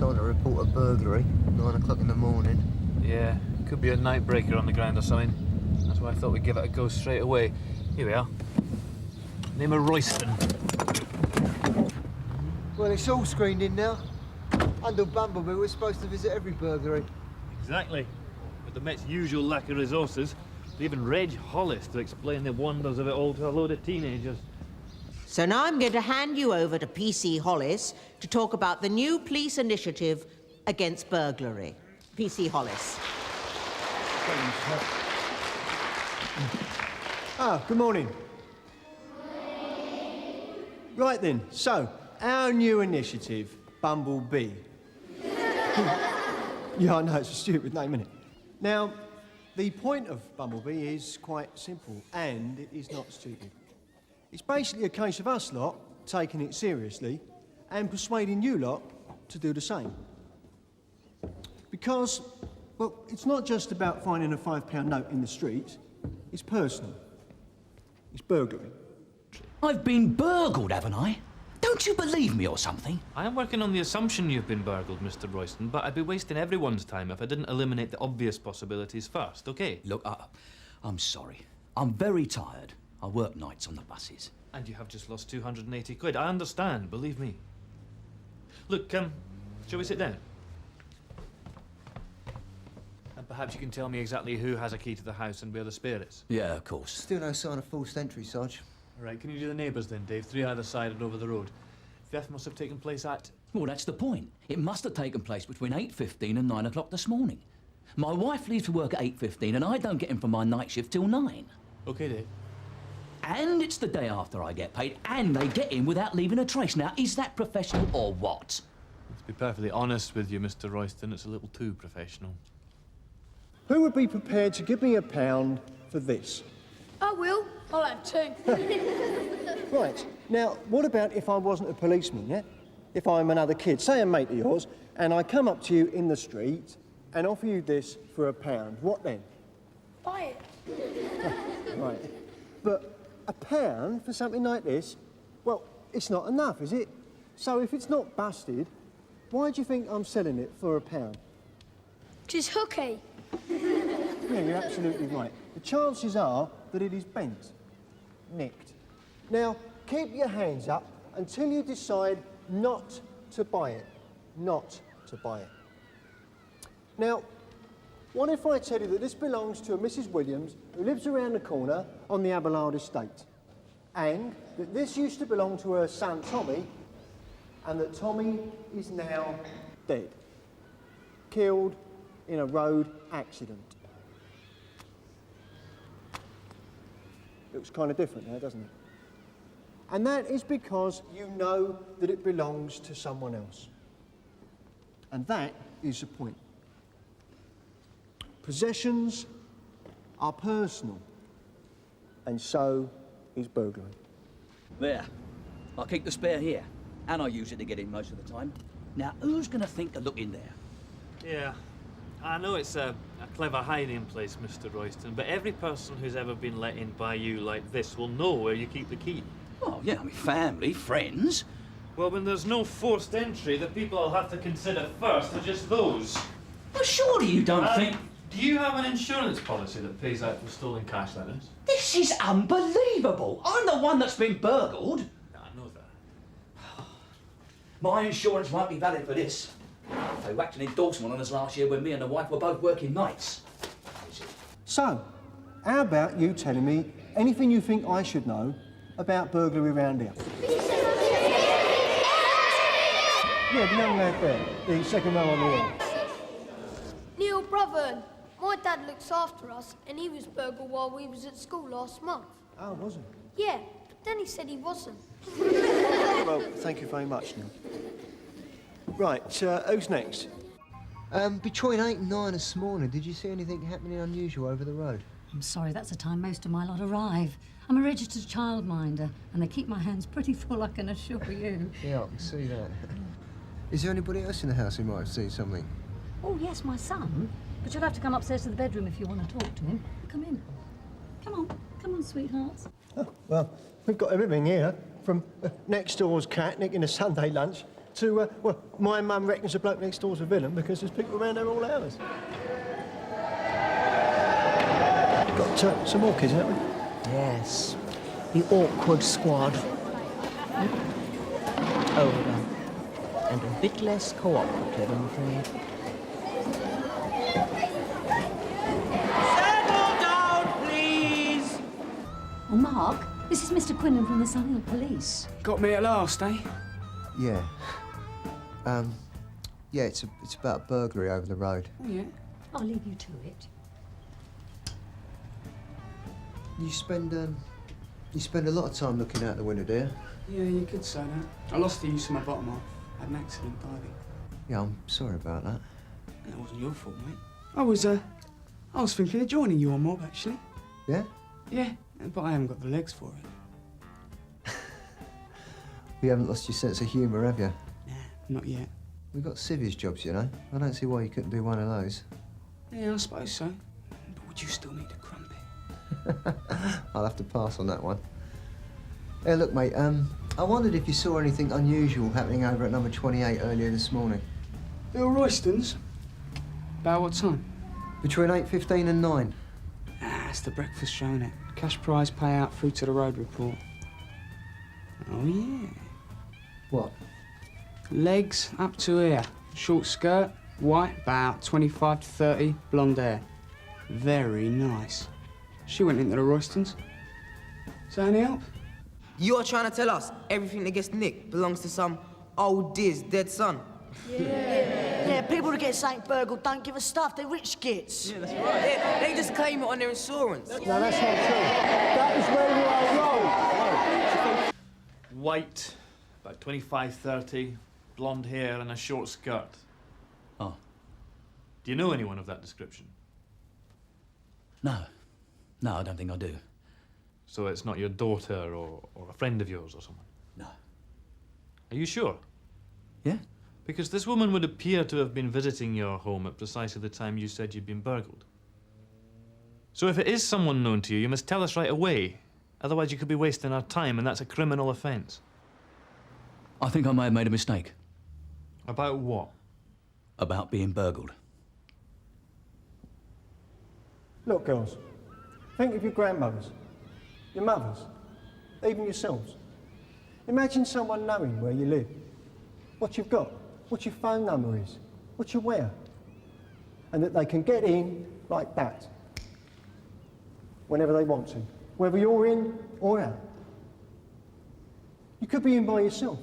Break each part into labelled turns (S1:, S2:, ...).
S1: decided to report a burglary, 9 o'clock in the morning.
S2: Yeah, could be a night breaker on the ground or something. That's why I thought we'd give it a go straight away. Here we are. Name of Royston.
S1: Well, it's all screened in now. Under Bumblebee, we're supposed to visit every burglary.
S2: Exactly. With the Met's usual lack of resources, they even reg Hollis to explain the wonders of it all to a load of teenagers.
S3: So now I'm going to hand you over to PC Hollis to talk about the new police initiative against burglary. PC Hollis.
S4: Good morning. Right then, so, our new initiative, Bumblebee. Yeah, I know, it's a stupid name, isn't it? Now, the point of Bumblebee is quite simple, and it is not stupid. It's basically a case of us lot taking it seriously and persuading you lot to do the same. Because, well, it's not just about finding a £5 note in the street, it's personal. It's burglary.
S5: I've been burgled, haven't I? Don't you believe me or something?
S2: I am working on the assumption you've been burgled, Mr. Royston, but I'd be wasting everyone's time if I didn't eliminate the obvious possibilities first, OK?
S5: Look, I'm sorry. I'm very tired. I work nights on the buses.
S2: And you have just lost 280 quid. I understand, believe me. Look, shall we sit down? And perhaps you can tell me exactly who has a key to the house and where the spare is.
S5: Yeah, of course.
S1: Still no sign of forced entry, Sarge.
S2: All right, can you do the neighbours then, Dave? 3 either side and over the road. Theft must have taken place at...
S5: Well, that's the point. It must have taken place between 8:15 and 9 o'clock this morning. My wife leaves for work at 8:15 and I don't get in for my night shift till 9.
S2: OK, Dave.
S5: And it's the day after I get paid, and they get in without leaving a trace. Now, is that professional or what?
S2: To be perfectly honest with you, Mr. Royston, it's a little too professional.
S4: Who would be prepared to give me £1 for this?
S6: I will. I'll have 2.
S4: Right. Now, what about if I wasn't a policeman, yeah? If I'm another kid, say a mate of yours, and I come up to you in the street and offer you this for £1, what then?
S6: Buy it.
S4: Right. But £1 for something like this, well, it's not enough, is it? So if it's not busted, why do you think I'm selling it for £1?
S6: Just hooky.
S4: Yeah, you're absolutely right. The chances are that it is bent, nicked. Now, keep your hands up until you decide not to buy it. Not to buy it. Now, what if I tell you that this belongs to a Mrs. Williams who lives around the corner on the Abelard estate, and that this used to belong to her son Tommy, and that Tommy is now dead, killed in a road accident? Looks kind of different now, doesn't it? And that is because you know that it belongs to someone else. And that is the point. Possessions are personal, and so is burglary.
S5: There. I keep the spare here, and I use it to get in most of the time. Now, who's going to think to look in there?
S2: Yeah, I know it's a clever hiding place, Mr. Royston, but every person who's ever been let in by you like this will know where you keep the key.
S5: Oh, yeah, I mean, family, friends.
S2: Well, when there's no forced entry, the people I'll have to consider first are just those.
S5: Well, surely you don't think...
S2: Do you have an insurance policy that pays out for stolen cash letters?
S5: This is unbelievable. I'm the one that's been burgled.
S2: I know that.
S5: My insurance won't be valid for this. They whacked an endorsement on us last year when me and the wife were both working nights.
S4: So, how about you telling me anything you think I should know about burglary around here? Yeah, the young lad there, the second row on the end.
S6: Neil Brother, my dad looks after us, and he was burgled while we was at school last month.
S4: Oh, was it?
S6: Yeah, but then he said he wasn't.
S4: Well, thank you very much, Neil. Right, who's next?
S1: Between 8 and 9 this morning, did you see anything happening unusual over the road?
S7: I'm sorry, that's the time most of my lot arrive. I'm a registered childminder, and they keep my hands pretty full, I can assure you.
S1: Yeah, I can see that. Is there anybody else in the house who might have seen something?
S7: Oh, yes, my son. But you'll have to come upstairs to the bedroom if you want to talk to him. Come in. Come on, sweethearts.
S4: Oh, well, we've got everything here, from next door's cat nicking a Sunday lunch well, my mum reckons the bloke next door's a villain because there's people around there all hours. Got some more kids, haven't we?
S3: Yes. The awkward squad. Older. And a bit less cooperative, I'm afraid.
S8: Settle down, please!
S7: Oh, Mark, this is Mr. Quinlan from the Sunnhill Police.
S8: Got me at last, eh?
S1: Yeah. Yeah, it's about a burglary over the road.
S8: Oh, yeah.
S7: I'll leave you to it.
S1: You spend a lot of time looking out the window, dear.
S8: Yeah, you could say that. I lost the use of my bottom half. Had an accident diving.
S1: Yeah, I'm sorry about that.
S8: That wasn't your fault, mate. I was thinking of joining your mob, actually.
S1: Yeah?
S8: Yeah, but I haven't got the legs for it.
S1: You haven't lost your sense of humour, have you?
S8: Nah, not yet.
S1: We've got civvies jobs, you know. I don't see why you couldn't do one of those.
S8: Yeah, I suppose so. But would you still need a crumpet?
S1: I'll have to pass on that one. Hey, look, mate, I wondered if you saw anything unusual happening over at number 28 earlier this morning.
S8: Bill Royston's? About what time?
S1: Between 8:15 and 9.
S8: Ah, it's the breakfast show, innit? Cash prize payout through to the road report. Oh, yeah.
S1: What?
S8: Legs up to here. Short skirt, white, about 25 to 30, blonde hair. Very nice. She went into the Roystons. Is that any help?
S9: You are trying to tell us everything that gets nicked belongs to some old dear's dead son?
S10: Yeah, people that get something burgled don't give a stuff. They're rich gits.
S9: Yeah, that's right. They just claim it on their insurance.
S4: No, that's not true. That is where you are wrong.
S2: White, about 25, 30, blonde hair and a short skirt.
S5: Oh.
S2: Do you know anyone of that description?
S5: No. No, I don't think I do.
S2: So it's not your daughter or a friend of yours or someone?
S5: No.
S2: Are you sure?
S5: Yeah?
S2: Because this woman would appear to have been visiting your home at precisely the time you said you'd been burgled. So if it is someone known to you, you must tell us right away. Otherwise you could be wasting our time, and that's a criminal offence.
S5: I think I may have made a mistake.
S2: About what?
S5: About being burgled.
S4: Look, girls, think of your grandmothers, your mothers, even yourselves. Imagine someone knowing where you live, what you've got, what your phone number is, what you wear, and that they can get in like that whenever they want to, whether you're in or out. You could be in by yourself.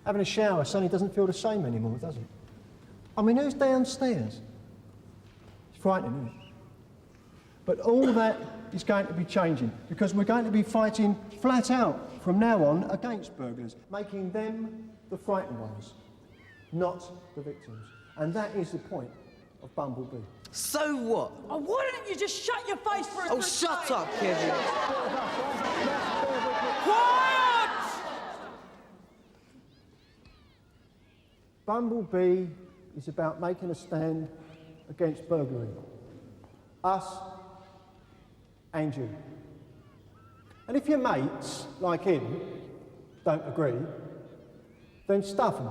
S4: Having a shower suddenly doesn't feel the same anymore, does it? I mean, who's downstairs? It's frightening, isn't it? But all that is going to be changing because we're going to be fighting flat out from now on against burglars, making them the frightened ones, not the victims. And that is the point of Bumblebee.
S9: So what?
S10: Oh, why don't you just shut your face for a
S9: Oh, shut up, Kevin.
S10: Quiet!
S4: Bumblebee is about making a stand against burglary. Us and you. And if your mates, like him, don't agree, then stuff them.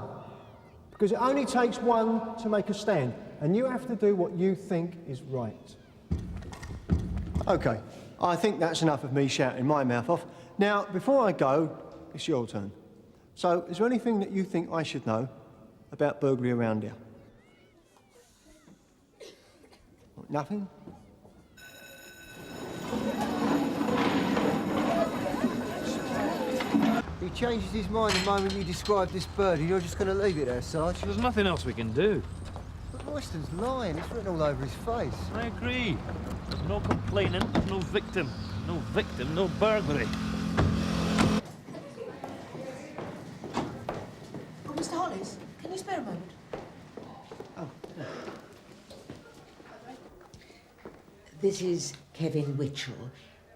S4: Because it only takes one to make a stand, and you have to do what you think is right. OK, I think that's enough of me shouting my mouth off. Now, before I go, it's your turn. So, is there anything that you think I should know about burglary around here? Nothing?
S1: He changes his mind the moment you describe this bird, and you're just going to leave it there, Sarge.
S2: There's nothing else we can do.
S1: But Royston's lying. It's written all over his face.
S2: I agree. There's no complaining, no victim. No victim, no burglary.
S10: Oh, Mr. Hollis, can you spare a moment?
S4: Oh, yeah.
S3: This is Kevin Witchell.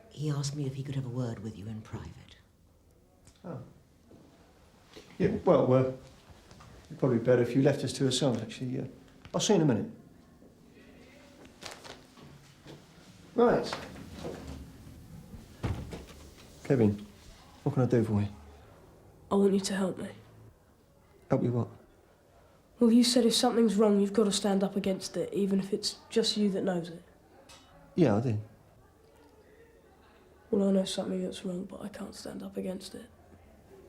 S3: He asked me if he could have a word with you in private.
S4: Oh. Yeah, well, it'd probably be better if you left us to ourselves, actually. Yeah. I'll see you in a minute. Right. Kevin, what can I do for you?
S11: I want you to help me.
S4: Help you what?
S11: Well, you said if something's wrong, you've got to stand up against it, even if it's just you that knows it.
S4: Yeah, I did.
S11: Well, I know something that's wrong, but I can't stand up against it.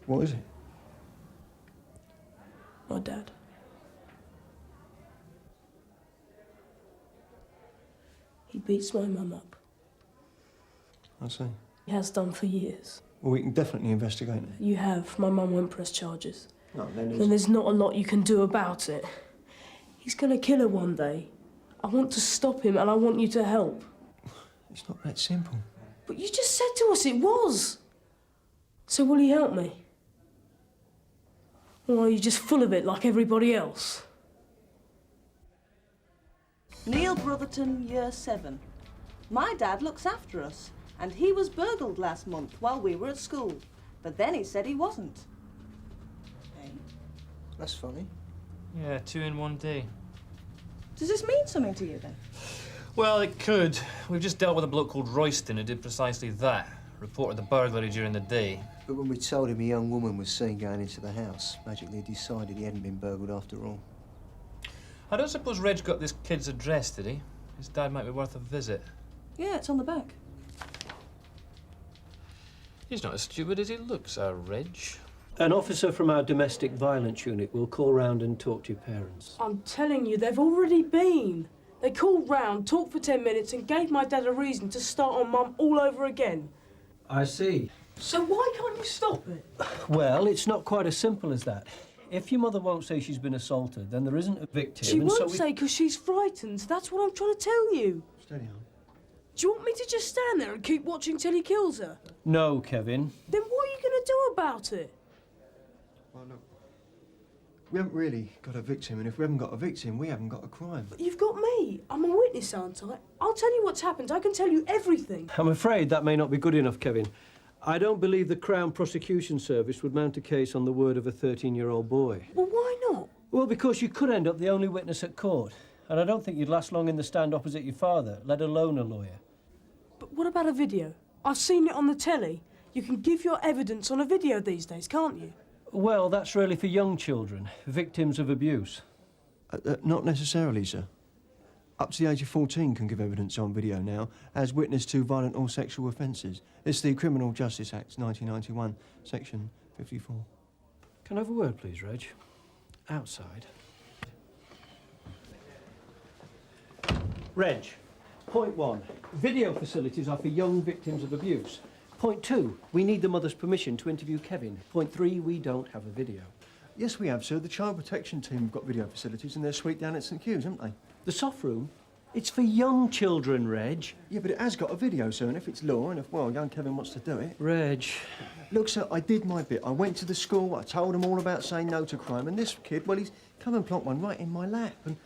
S4: What is it?
S11: My dad. He beats my mum up.
S4: I see.
S11: He has done for years.
S4: Well, we can definitely investigate it.
S11: You have. My mum won't press charges.
S4: No, then
S11: And there's not a lot you can do about it. He's gonna kill her one day. I want to stop him, and I want you to help.
S4: It's not that simple.
S11: But you just said to us it was. So will you help me? Or are you just full of it like everybody else?
S12: Neil Brotherton, Year 7. My dad looks after us, and he was burgled last month while we were at school. But then he said he wasn't. Hey?
S1: That's funny.
S2: Yeah, 2 in 1 day.
S12: Does this mean something to you, then?
S2: Well, it could. We've just dealt with a bloke called Royston who did precisely that. Reported the burglary during the day.
S1: But when we told him a young woman was seen going into the house, magically decided he hadn't been burgled after all.
S2: I don't suppose Reg got this kid's address, did he? His dad might be worth a visit.
S12: Yeah, it's on the back.
S2: He's not as stupid as he looks, our Reg.
S13: An officer from our domestic violence unit will call round and talk to your parents.
S11: I'm telling you, they've already been. They called round, talked for 10 minutes, and gave my dad a reason to start on Mum all over again.
S13: I see.
S11: So why can't you stop it?
S13: Well, it's not quite as simple as that. If your mother won't say she's been assaulted, then there isn't a victim.
S11: She
S13: and
S11: won't
S13: so
S11: say because she's frightened. That's what I'm trying to tell you.
S4: Steady on.
S11: Do you want me to just stand there and keep watching till he kills her?
S13: No, Kevin.
S11: Then what are you going to do about it?
S4: Well, look, we haven't really got a victim, and if we haven't got a victim, we haven't got a crime.
S11: But you've got me. I'm a witness, aren't I? I'll tell you what's happened. I can tell you everything.
S13: I'm afraid that may not be good enough, Kevin. I don't believe the Crown Prosecution Service would mount a case on the word of a 13-year-old boy.
S11: Well, why not?
S13: Well, because you could end up the only witness at court. And I don't think you'd last long in the stand opposite your father, let alone a lawyer.
S11: But what about a video? I've seen it on the telly. You can give your evidence on a video these days, can't you?
S13: Well, that's really for young children, victims of abuse.
S4: Not necessarily, sir. Up to the age of 14 can give evidence on video now as witness to violent or sexual offences. It's the Criminal Justice Act 1991, Section 54.
S13: Can I have a word, please, Reg? Outside. Reg, point 1. Video facilities are for young victims of abuse. Point 2. We need the mother's permission to interview Kevin. Point 3. We don't have a video.
S4: Yes, we have, sir. The Child Protection Team have got video facilities in their suite down at St Hugh's, haven't they?
S13: The soft room? It's for young children, Reg.
S4: Yeah, but it has got a video, sir, and if it's law, and if, well, young Kevin wants to do it...
S13: Reg...
S4: Look, sir, I did my bit. I went to the school, I told them all about saying no to crime, and this kid, well, he's come and plonked one right in my lap. And,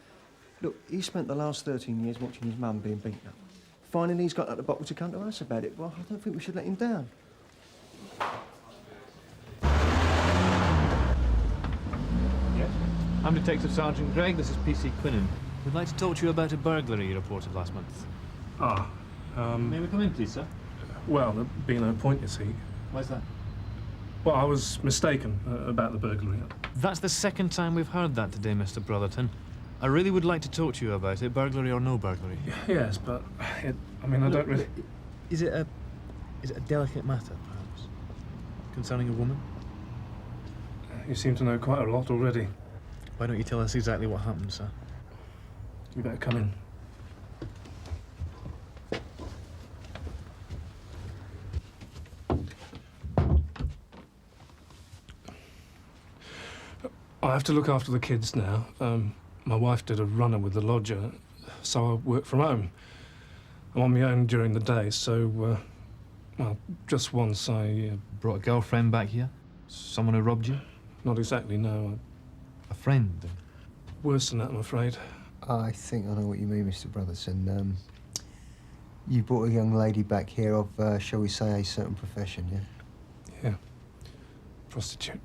S4: look, he spent the last 13 years watching his mum being beaten up. Finally, he's got out the bottle to come to us about it. Well, I don't think we should let him down.
S2: Yes? I'm Detective Sergeant Gregg. This is PC Quinnan. We'd like to talk to you about a burglary you reported last month. May we come in, please, sir?
S14: Well, there'd be no point, you see.
S2: Why's that?
S14: Well, I was mistaken about the burglary.
S2: That's the second time we've heard that today, Mr. Brotherton. I really would like to talk to you about it, burglary or no burglary.
S14: Yes, but I don't really...
S2: Is it a delicate matter, perhaps? Concerning a woman?
S14: You seem to know quite a lot already.
S2: Why don't you tell us exactly what happened, sir?
S14: You better come in. I have to look after the kids now. My wife did a runner with the lodger, so I work from home. I'm on my own during the day, so, well, just once I...
S2: Brought a girlfriend back here? Someone who robbed you?
S14: Not exactly, no.
S2: A friend, then?
S14: Worse than that, I'm afraid.
S1: I think I know what you mean, Mr. Brotherton. You brought a young lady back here of, shall we say, a certain profession, yeah?
S14: Yeah. Prostitute.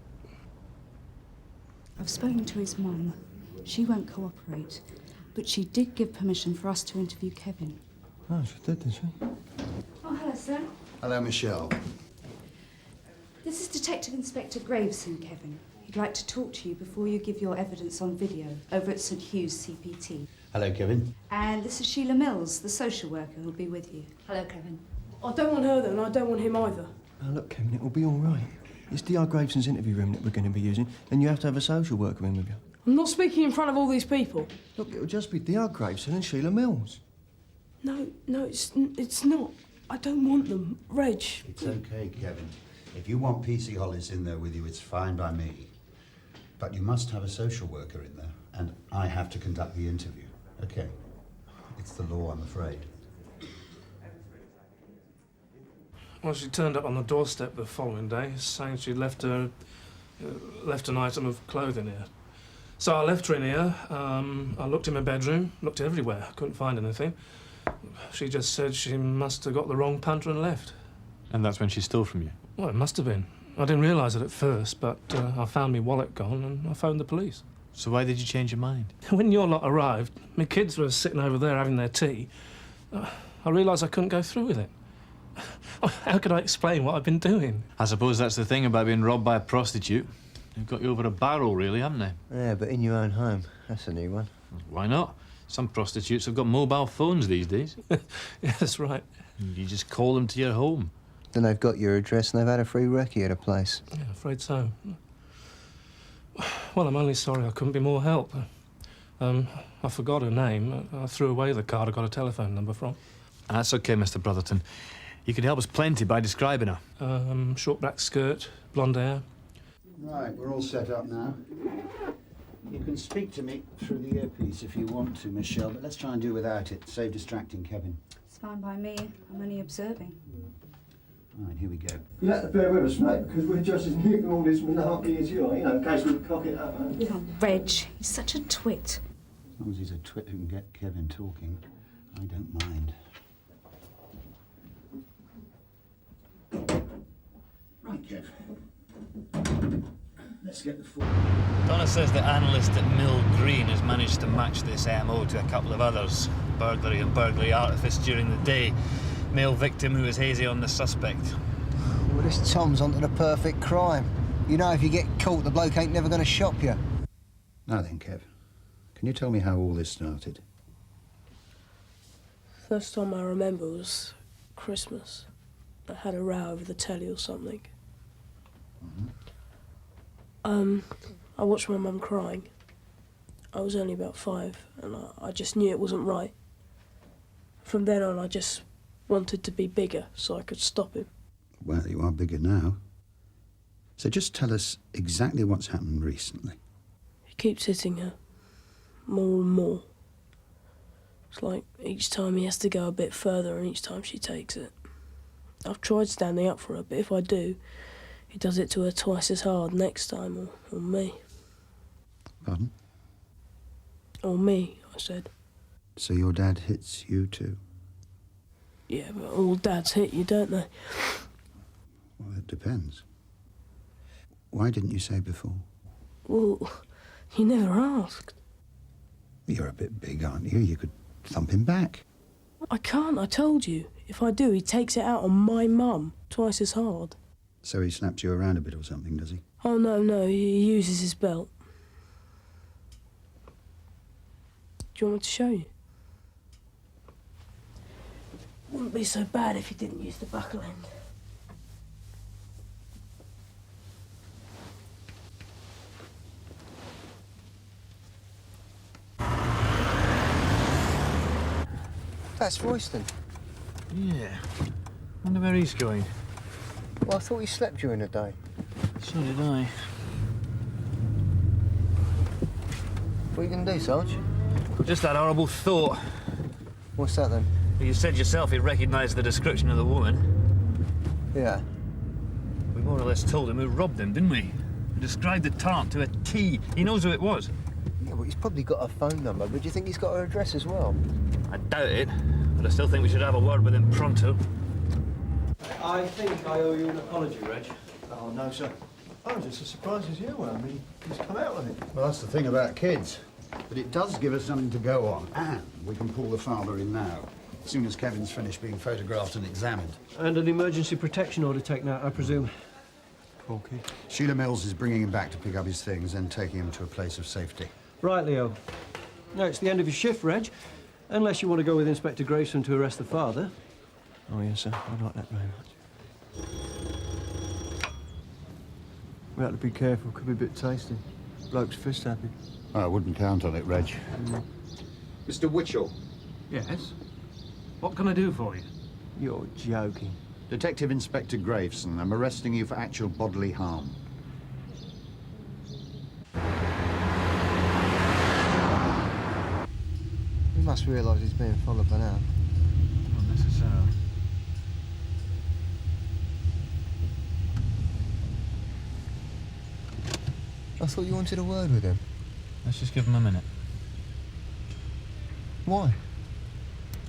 S15: I've spoken to his mum. She won't cooperate, but she did give permission for us to interview Kevin.
S4: Oh, she did she?
S15: Oh, hello, sir.
S16: Hello, Michelle.
S15: This is Detective Inspector Graveson, Kevin. He would like to talk to you before you give your evidence on video over at St Hugh's CPT.
S16: Hello, Kevin.
S15: And this is Sheila Mills, the social worker who'll be with you.
S7: Hello, Kevin.
S11: I don't want her then, and I don't want him either.
S4: Now, look, Kevin, it'll be all right. It's D.R. Graveson's interview room that we're going to be using, and you have to have a social worker in with you.
S11: I'm not speaking in front of all these people.
S4: Look, it'll just be D.R. Graveson and Sheila Mills.
S11: No, it's not. I don't want them. Reg.
S16: It's okay, Kevin. If you want PC Hollis in there with you, it's fine by me. But you must have a social worker in there, and I have to conduct the interview. Okay. It's the law, I'm afraid.
S14: Well, she turned up on the doorstep the following day, saying she'd left an item of clothing here. So I left her in here. I looked in my bedroom, looked everywhere, couldn't find anything. She just said she must have got the wrong punter and left.
S2: And that's when she stole from you?
S14: Well, it must have been. I didn't realise it at first, but I found my wallet gone and I phoned the police.
S2: So why did you change your mind?
S14: When your lot arrived, my kids were sitting over there having their tea. I realised I couldn't go through with it. How could I explain what I've been doing?
S2: I suppose that's the thing about being robbed by a prostitute. They've got you over a barrel, really, haven't they?
S1: Yeah, but in your own home. That's a new one.
S2: Why not? Some prostitutes have got mobile phones these days.
S14: Yeah, that's right.
S2: You just call them to your home.
S1: Then they've got your address and they've had a free recce at a place.
S14: Yeah, afraid so. Well, I'm only sorry I couldn't be more help. I forgot her name. I threw away the card I got a telephone number from.
S2: That's okay, Mr. Brotherton. You could help us plenty by describing her.
S14: Short black skirt, blonde hair.
S16: Right, we're all set up now. You can speak to me through the earpiece if you want to, Michelle, but let's try and do without it. Save distracting Kevin.
S15: It's fine by me. I'm only observing.
S16: Right, here we go.
S4: You have to bear with us, mate, because we're just as new to all this malarkey as you are, you know, in case we cock it up.
S15: Oh, Reg, he's such a twit.
S16: As long as he's a twit who can get Kevin talking, I don't mind. Right, Kev. Let's get the full...
S2: Donna says the analyst at Mill Green has managed to match this MO to a couple of others. Burglary and burglary artifice during the day. Male victim who was hazy on the suspect.
S1: Well, this Tom's onto the perfect crime. You know, if you get caught, the bloke ain't never going to shop you.
S16: Now then, Kev, can you tell me how all this started?
S11: First time I remember was Christmas. I had a row over the telly or something. I watched my mum crying. I was only about 5, and I just knew it wasn't right. From then on, I just wanted to be bigger so I could stop him.
S16: Well, you are bigger now. So just tell us exactly what's happened recently.
S11: He keeps hitting her, more and more. It's like each time he has to go a bit further and each time she takes it. I've tried standing up for her, but if I do, he does it to her twice as hard next time, or me.
S16: Pardon?
S11: Or me, I said.
S16: So your dad hits you too?
S11: Yeah, but all dads hit you, don't they?
S16: Well, it depends. Why didn't you say before?
S11: Well, you never asked.
S16: You're a bit big, aren't you? You could thump him back.
S11: I can't, I told you. If I do, he takes it out on my mum, twice as hard.
S16: So he slaps you around a bit or something, does he?
S11: Oh, no, he uses his belt. Do you want me to show you? Wouldn't be so bad if you didn't use the buckle end.
S1: That's Royston.
S2: Yeah. Wonder where he's going.
S1: Well, I thought he slept during the day.
S2: So did I.
S1: What are you going to do, Sarge?
S2: Just that horrible thought.
S1: What's that, then?
S2: Well, you said yourself he recognised the description of the woman.
S1: Yeah.
S2: We more or less told him who robbed him, didn't we? We described the tart to a T. He knows who it was.
S1: Yeah, well, he's probably got her phone number, but do you think he's got her address as well?
S2: I doubt it, but I still think we should have a word with him pronto.
S4: I think I owe you an apology, Reg. Oh, no, sir. I was just as surprised as you were. I mean, he's come out with it.
S16: Well, that's the thing about kids. But it does give us something to go on, and we can pull the father in now, as soon as Kevin's finished being photographed and examined.
S13: And an emergency protection order taken out, I presume.
S4: Poor kid.
S16: Sheila Mills is bringing him back to pick up his things and taking him to a place of safety.
S13: Right, Leo. No, it's the end of your shift, Reg. Unless you want to go with Inspector Grayson to arrest the father. Oh, yes, sir. I'd like that very much. We have to be careful. Could be a bit tasty. Bloke's fist happy.
S16: I wouldn't count on it, Reg.
S17: Mr. Witchell.
S14: Yes? What can I do for you?
S13: You're joking.
S16: Detective Inspector Graveson, I'm arresting you for actual bodily harm.
S1: He must realise he's being followed by now.
S2: Not necessarily.
S1: I thought you wanted a word with him.
S2: Let's just give him a minute.
S1: Why?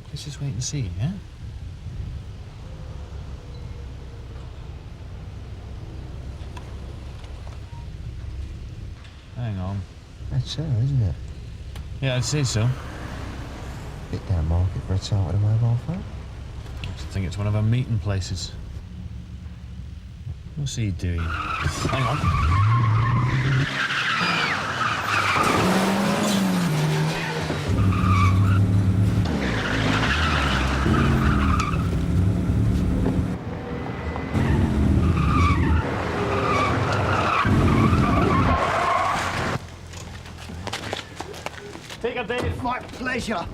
S2: Let's just wait and see, yeah? Hang on.
S1: That's her, isn't it?
S2: Yeah, I'd say so.
S1: Bit down market for a start with a mobile phone.
S2: I just think it's one of our meeting places. What's he doing? Hang on.
S1: Take a Dave. My pleasure.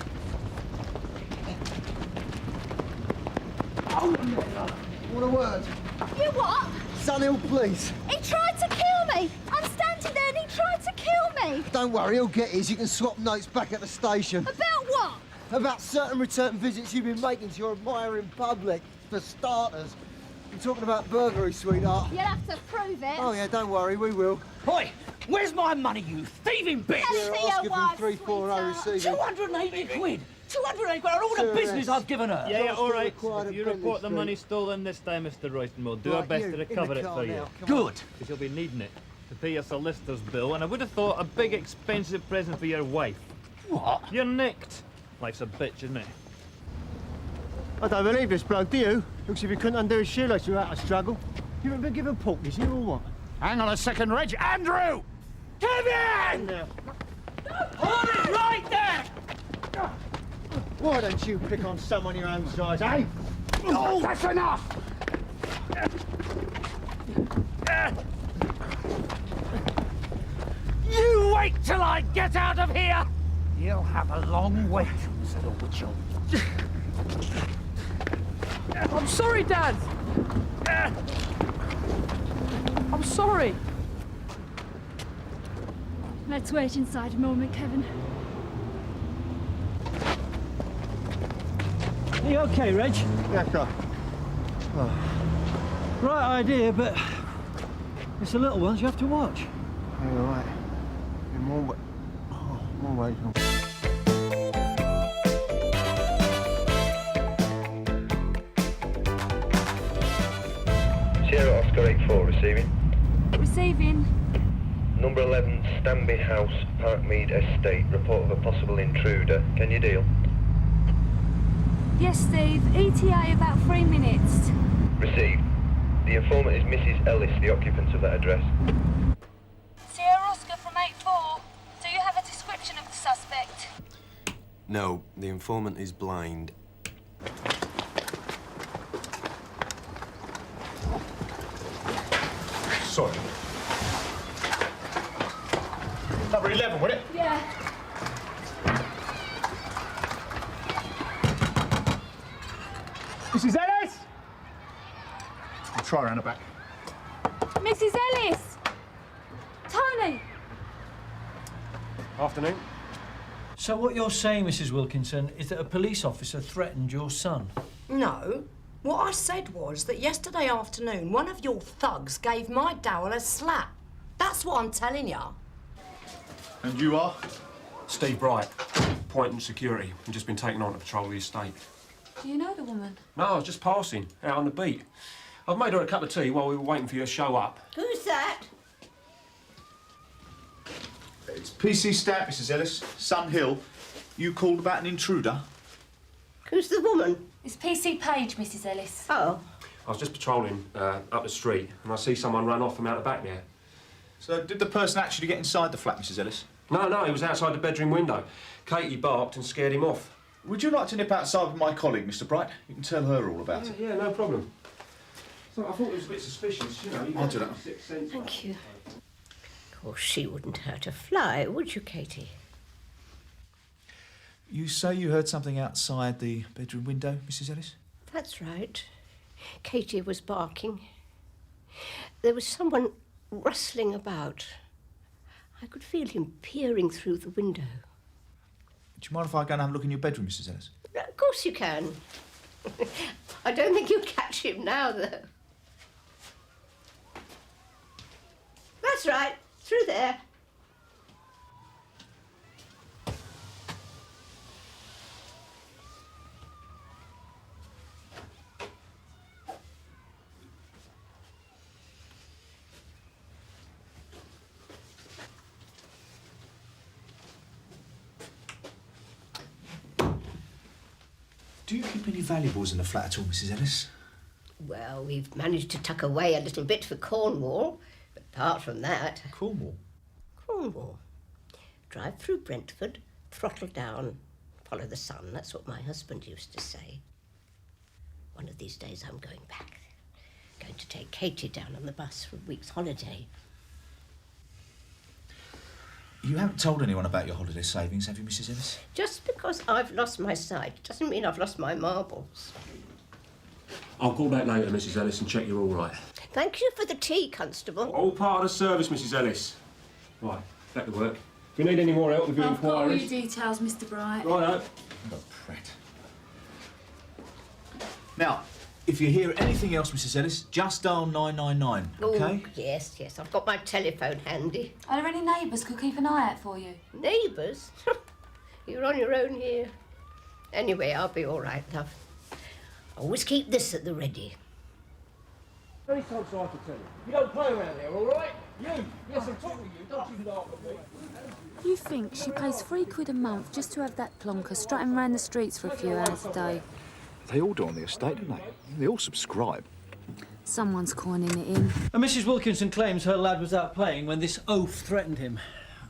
S1: What a word.
S18: You what?
S1: Sunhill Police.
S18: He tried to kill me. I'm standing there and he tried to kill me.
S1: Don't worry, he'll get his. You can swap notes back at the station.
S18: About what?
S1: About certain return visits you've been making to your admiring public, for starters. You're talking about burglary, sweetheart.
S18: You'll have to prove it.
S1: Oh, yeah, don't worry, we will.
S5: Oi! Where's my money, you thieving bitch?
S18: Tell it to your wife,
S1: 340 receiving.
S5: 280 quid! 280 quid on all the
S1: Sure
S5: business
S1: is.
S5: I've given her!
S2: Yeah, all right.
S1: Required
S2: If you
S1: at Bentley
S2: report the
S1: Street.
S2: money stolen this time, Mr. Royston, we'll do our
S1: Right,
S2: best
S1: you,
S2: to
S1: in the
S2: recover it
S1: car
S2: for you.
S1: now, come on.
S5: Good!
S2: Because you'll be needing it to pay your solicitor's bill, and I would have thought a big, expensive present for your wife.
S5: What?
S2: You're nicked. Life's a bitch, isn't it?
S4: I don't believe this bloke, do you? Looks as if he couldn't undo his shoelace without a struggle. You haven't been given pork, is he, or what?
S16: Hang on a second, Reg. Andrew!
S5: Kevin!
S4: Now,
S5: Hold it right there!
S4: why don't you pick on someone your own size, eh?
S16: Oh, that's enough!
S5: You wait till I get out of here! You'll have a long wait, Mr. Witchell.
S19: I'm sorry, Dad. I'm sorry.
S18: Let's wait inside a moment, Kevin.
S4: Are you okay, Reg?
S1: Yeah, sure.
S4: Oh. Right idea, but it's the little ones you have to watch.
S1: Yeah, you're right. In more ways.
S20: Sierra Oscar 84 receiving.
S18: Receiving.
S20: Number 11, Stanby House, Parkmead Estate. Report of a possible intruder. Can you deal?
S18: Yes, Steve. ETA about 3 minutes.
S20: Received. The informant is Mrs. Ellis, the occupant of that address.
S18: Sierra Oscar from 84. Do you have a description of the suspect?
S21: No, the informant is blind.
S17: Sorry. Number 11, would it?
S18: Yeah.
S17: Mrs. Ellis? I'll try around the back.
S18: Mrs. Ellis! Tony!
S13: Afternoon. So what you're saying, Mrs. Wilkinson, is that a police officer threatened your son?
S10: No. What I said was that yesterday afternoon, one of your thugs gave my dowel a slap. That's what I'm telling you.
S17: And you are?
S22: Steve Bright, Point and Security. I've just been taken on to patrol the estate.
S18: Do you know the woman?
S22: No, I was just passing, out on the beat. I've made her a cup of tea while we were waiting for you to show up.
S10: Who's that?
S17: It's PC Stat, Mrs. Ellis. Sun Hill. You called about an intruder?
S10: Who's the woman?
S18: It's PC Page, Mrs. Ellis.
S10: Oh.
S22: I was just patrolling up the street and I see someone run off from out the back there.
S17: So did the person actually get inside the flat, Mrs. Ellis?
S22: No, he was outside the bedroom window. Katie barked and scared him off.
S17: Would you like to nip outside with my colleague, Mr. Bright? You can tell her all about it.
S22: Yeah, no problem. So I thought it was a bit suspicious, you know.
S17: I'll do that.
S6: Thank you. Of course, she wouldn't hurt a fly, would you, Katie?
S17: You say you heard something outside the bedroom window, Mrs. Ellis?
S6: That's right. Katie was barking. There was someone rustling about. I could feel him peering through the window.
S17: Do you mind if I go and have a look in your bedroom, Mrs. Ellis?
S6: Of course you can. I don't think you'll catch him now, though. That's right, through there.
S17: Do you keep any valuables in the flat at all, Mrs. Ellis?
S6: Well, we've managed to tuck away a little bit for Cornwall, but apart from that...
S17: Cornwall?
S6: Cornwall. Drive through Brentford, throttle down, follow the sun. That's what my husband used to say. One of these days I'm going back. Going to take Katie down on the bus for a week's holiday.
S17: You haven't told anyone about your holiday savings, have you, Mrs. Ellis?
S6: Just because I've lost my sight doesn't mean I've lost my marbles.
S22: I'll call back later, Mrs. Ellis, and check you're all right.
S6: Thank you for the tea, Constable.
S22: All part of the service, Mrs. Ellis. Right, back to work. If you need any more help with your
S15: I've got all your
S22: inquiries...
S15: details, Mr. Bright.
S22: Righto.
S17: What a prat. Now, if you hear anything else, Mrs. Ellis, just dial 999, OK?
S6: Oh, yes, I've got my telephone handy.
S15: Are there any neighbours could keep an eye out for you?
S6: Neighbours? You're on your own here. Anyway, I'll be all right, love. Always keep this at the ready.
S19: Very sorry to tell you. You don't play around here, all right? You! Yes, I'm talking to you. Don't you laugh at me.
S8: You think she pays £3 a month just to have that plonker strutting around the streets for a few hours a day?
S17: They all do on the estate, don't they? They all subscribe.
S8: Someone's coining it in.
S13: And Mrs. Wilkinson claims her lad was out playing when this oaf threatened him.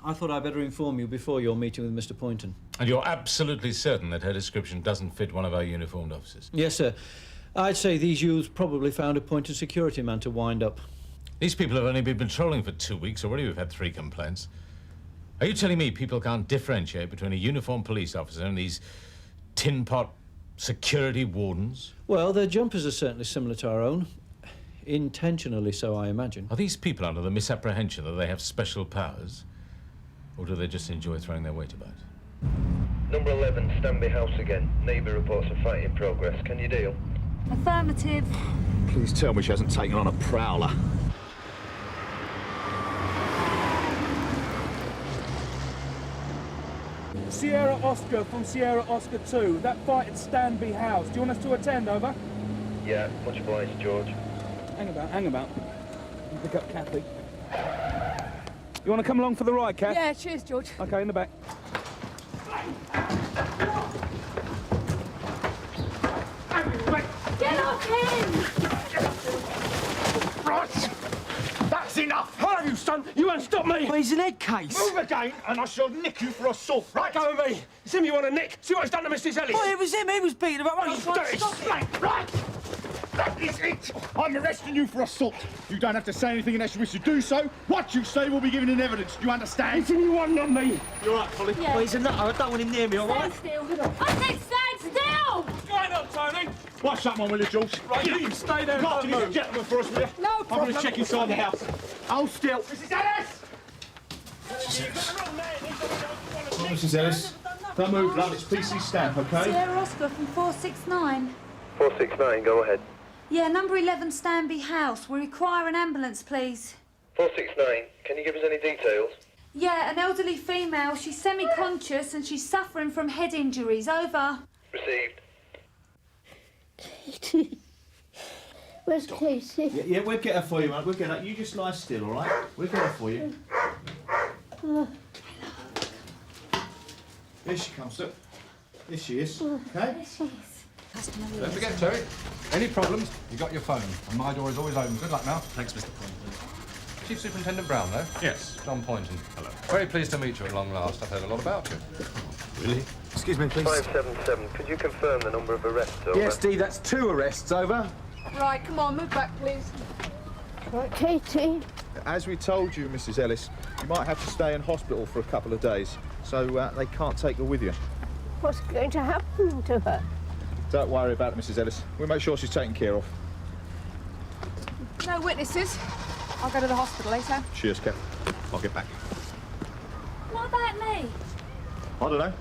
S13: I thought I'd better inform you before your meeting with Mr. Poynton.
S23: And you're absolutely certain that her description doesn't fit one of our uniformed officers?
S13: Yes, sir. I'd say these youths probably found a Poynton security man to wind up.
S23: These people have only been patrolling for 2 weeks. Already we've had 3 complaints. Are you telling me people can't differentiate between a uniformed police officer and these tin pot security wardens?
S13: Well, their jumpers are certainly similar to our own. Intentionally so, I imagine.
S23: Are these people under the misapprehension that they have special powers? Or do they just enjoy throwing their weight about?
S20: Number 11, Stanby House again. Neighbour reports a fight in progress. Can you deal?
S8: Affirmative.
S17: Please tell me she hasn't taken on a prowler.
S19: Sierra Oscar from Sierra Oscar 2. That fight at Stanby House. Do you want us to attend, over?
S20: Yeah, much obliged, George.
S19: Hang about. You pick up Kathy. You want to come along for the ride, Kath?
S7: Yeah, cheers, George.
S19: OK, in the back.
S7: Get off him!
S19: Right! That's enough! How are you, son? You won't stop me!
S13: Well, he's an head case.
S19: Move again, and I shall nick you for assault, right? Go with me. It's him you want to nick. See what he's done to Mrs. Ellis.
S13: Oh, it was him. He was beating about one.
S19: Dirty slank, right? That is it! I'm arresting you for assault. You don't have to say anything unless you wish to do so. What you say will be given in evidence. Do you understand? Anything you want on me.
S13: You're right, Polly.
S7: Yeah.
S13: Well, he's a nutter. I don't want him near me, all right?
S7: Stand still. I said stand still!
S19: Stand up, Tony. Watch that one, will you, Jules?
S13: Right, you stay there.
S19: Look after this gentleman for us, will you?
S7: No
S19: I'm
S7: problem.
S19: going to check inside the house. Hold still. Mrs. Ellis! Mrs. Ellis, don't move, love. It's PC stamp, OK?
S8: Sierra Oscar from 469.
S20: 469, go ahead.
S8: Yeah, number 11 Stanby House. We require an ambulance, please.
S20: 469, can you give us any details?
S8: Yeah, an elderly female. She's semi-conscious and she's suffering from head injuries. Over.
S20: Received.
S6: Katie. Where's Katie?
S17: Yeah, we'll get her for you, man. We'll get her. You just lie still, all right? We'll get her for you. Here she comes, look. Here she is, OK?
S8: There she is.
S3: Don't forget, Terry, any problems, you got your phone. And my door is always open. Good luck now.
S2: Thanks, Mr. Poynton.
S3: Chief Superintendent Brown, though?
S23: Yes.
S3: John Poynton.
S23: Hello.
S3: Very pleased to meet you at long last. I've heard a lot about you.
S23: Really?
S20: Excuse me, please. 577, could you confirm the number of arrests, over?
S19: Yes, Dee, that's 2 arrests, over.
S9: Right, come on, move back, please.
S6: Right, Katie.
S17: As we told you, Mrs. Ellis, you might have to stay in hospital for a couple of days, so they can't take her with you.
S6: What's going to happen to her?
S17: Don't worry about it, Mrs. Ellis. We'll make sure she's taken care of.
S9: No witnesses. I'll go to the hospital later.
S17: Cheers, Kev. I'll get back.
S8: What about me?
S17: I don't know.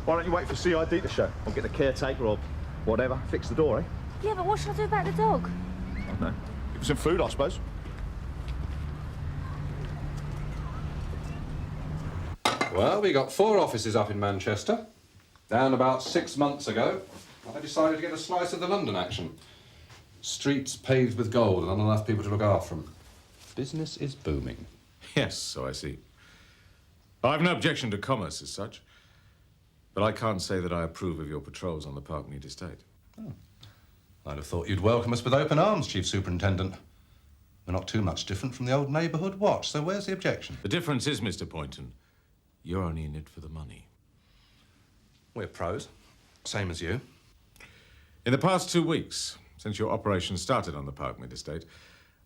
S17: Why don't you wait for CID to show? Or get the caretaker or whatever. Fix the door, eh?
S8: Yeah, but what should I do about the dog?
S17: I don't know. Give her some food, I suppose.
S3: Well, we got 4 offices up in Manchester. And about 6 months ago, I decided to get a slice of the London action. Streets paved with gold and not enough people to look after them. Business is booming.
S23: Yes, so I see. I've no objection to commerce as such, but I can't say that I approve of your patrols on the Parkmead estate.
S3: Oh. I'd have thought you'd welcome us with open arms, Chief Superintendent. We're not too much different from the old neighbourhood watch, so where's the objection?
S23: The difference is, Mr. Poynton, you're only in it for the money.
S3: We're pros, same as you.
S23: In the past 2 weeks, since your operation started on the Parkmead estate,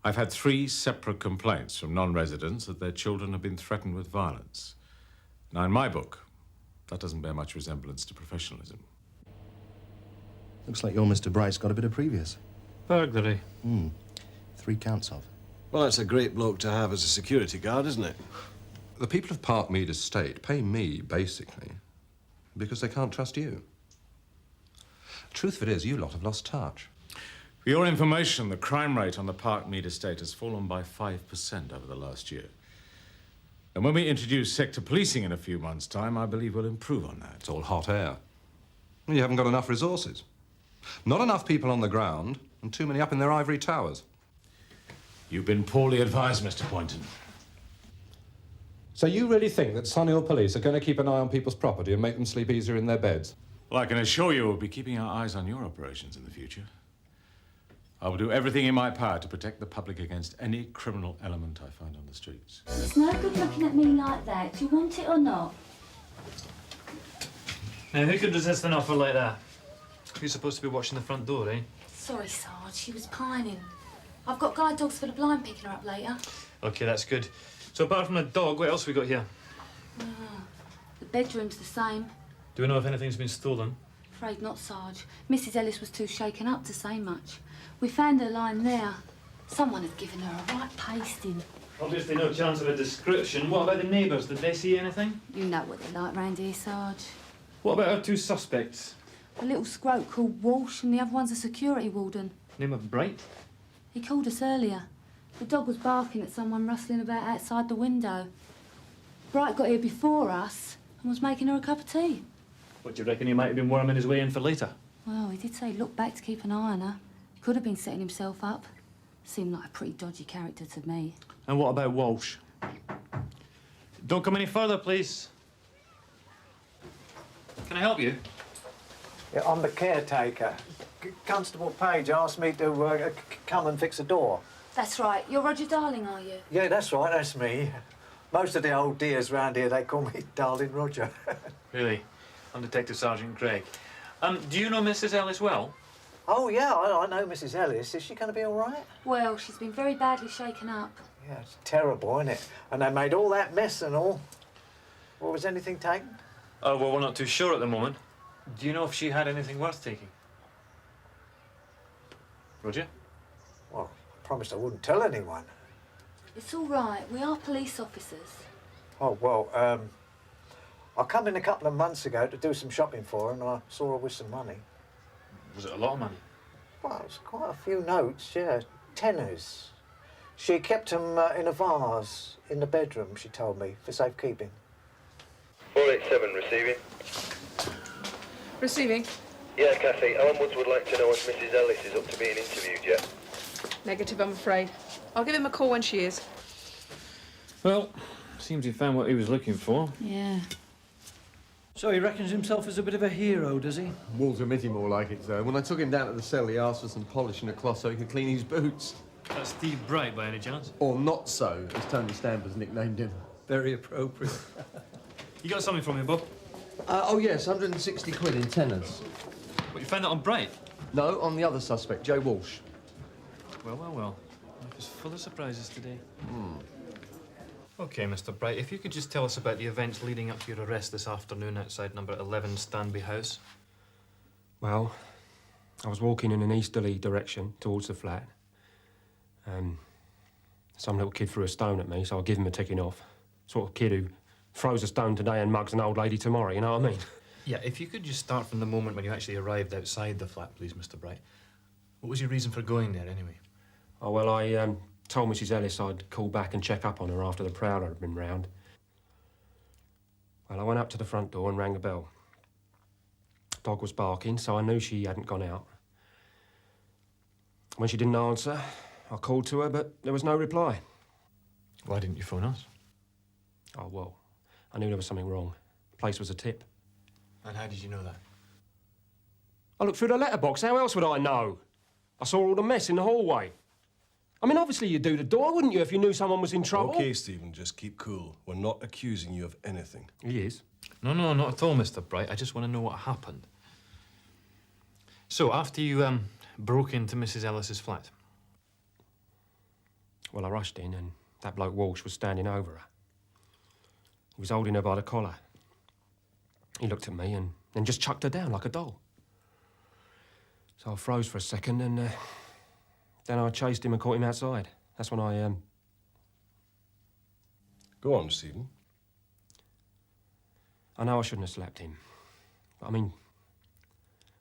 S23: I've had 3 separate complaints from non-residents that their children have been threatened with violence. Now, in my book, that doesn't bear much resemblance to professionalism.
S12: Looks like your Mr. Bright's got a bit of previous.
S2: Burglary.
S12: 3 counts of.
S24: Well, that's a great bloke to have as a security guard, isn't it?
S3: The people of Parkmead estate pay me, basically, because they can't trust you. Truth of it is, you lot have lost touch.
S23: For your information, the crime rate on the Parkmead estate has fallen by 5% over the last year. And when we introduce sector policing in a few months' time, I believe we'll improve on that.
S3: It's all hot air. You haven't got enough resources. Not enough people on the ground, and too many up in their ivory towers.
S23: You've been poorly advised, Mr. Poynton.
S3: So you really think that Sunhill Police are going to keep an eye on people's property and make them sleep easier in their beds?
S23: Well, I can assure you we'll be keeping our eyes on your operations in the future. I will do everything in my power to protect the public against any criminal element I find on the streets.
S8: It's no good looking at me like that. Do you want it or not?
S2: Now, who could resist an offer like that? Who's supposed to be watching the front door, eh?
S8: Sorry, Sarge. She was pining. I've got guide dogs for the blind picking her up later.
S2: OK, that's good. So apart from the dog, what else have we got here?
S8: The bedroom's the same.
S2: Do we know if anything's been stolen?
S8: Afraid not, Sarge. Mrs. Ellis was too shaken up to say much. We found her lying there. Someone had given her a right pasting.
S2: Obviously no chance of a description. What about the neighbours? Did they see anything?
S8: You know what they're like round here, Sarge.
S2: What about our 2 suspects?
S8: A little scrote called Walsh and the other one's a security warden.
S2: Name of Bright?
S8: He called us earlier. The dog was barking at someone rustling about outside the window. Bright got here before us and was making her a cup of tea.
S2: What, do you reckon he might have been worming his way in for later?
S8: Well, he did say look back to keep an eye on her. He could have been setting himself up. Seemed like a pretty dodgy character to me.
S2: And what about Walsh? Don't come any further, please. Can I help you?
S25: Yeah, I'm the caretaker. Constable Page asked me to come and fix a door.
S8: That's right. You're Roger Darling, are you?
S25: Yeah, that's right, that's me. Most of the old dears round here, they call me Darling Roger.
S2: Really? I'm Detective Sergeant Craig. Do you know Mrs. Ellis well?
S25: Oh, yeah, I know Mrs. Ellis. Is she going to be all right?
S8: Well, she's been very badly shaken up.
S25: Yeah, it's terrible, isn't it? And they made all that mess and all. Well, was anything taken?
S2: Oh, well, we're not too sure at the moment. Do you know if she had anything worth taking? Roger?
S25: Well, I promised I wouldn't tell anyone.
S8: It's all right. We are police officers.
S25: Oh, well, I come in a couple of months ago to do some shopping for her and I saw her with some money.
S2: Was it a lot of money?
S25: Well, it was quite a few notes, yeah. Tenors. She kept them in a vase in the bedroom, she told me, for safekeeping.
S20: 487 receiving.
S9: Receiving.
S20: Yeah, Kathy. Alan Woods would like to know if Mrs. Ellis is up to being interviewed yet.
S9: Negative, I'm afraid. I'll give him a call when she is.
S2: Well, seems he found what he was looking for.
S8: Yeah.
S13: So he reckons himself as a bit of a hero, does he?
S4: Walter admitted more like it, though. When I took him down to the cell, he asked for some polish and a cloth so he could clean his boots.
S2: That's Steve Bright, by any chance?
S4: Or not so, as Tony Stampers nicknamed him.
S13: Very appropriate.
S2: You got something from me, Bob?
S4: Oh, yes, 160 quid in tenors.
S2: What, you found that on Bright?
S4: No, on the other suspect, Joe Walsh.
S2: Well, well, well. Life is full of surprises today.
S4: Hmm.
S2: OK, Mr. Bright, if you could just tell us about the events leading up to your arrest this afternoon outside number 11 Stanby House.
S22: Well, I was walking in an easterly direction towards the flat. Some little kid threw a stone at me, so I give him a ticking off. Sort of kid who throws a stone today and mugs an old lady tomorrow, you know what I mean?
S2: Yeah, if you could just start from the moment when you actually arrived outside the flat, please, Mr. Bright. What was your reason for going there, anyway?
S22: Oh, well, I told Mrs. Ellis I'd call back and check up on her after the prowler had been round. Well, I went up to the front door and rang the bell. Dog was barking, so I knew she hadn't gone out. When she didn't answer, I called to her, but there was no reply.
S2: Why didn't you phone us?
S22: Oh, well, I knew there was something wrong. The place was a tip.
S2: And how did you know that?
S22: I looked through the letterbox. How else would I know? I saw all the mess in the hallway. I mean, obviously you'd do the door, wouldn't you, if you knew someone was in trouble?
S24: OK, Stephen, just keep cool. We're not accusing you of anything.
S22: He is.
S2: No, no, not at all, Mr. Bright. I just want to know what happened. So, after you, broke into Mrs. Ellis's flat?
S22: Well, I rushed in and that bloke Walsh was standing over her. He was holding her by the collar. He looked at me and then just chucked her down like a doll. So I froze for a second and then I chased him and caught him outside. That's when I,
S24: Go on, Stephen.
S22: I know I shouldn't have slapped him. But, I mean,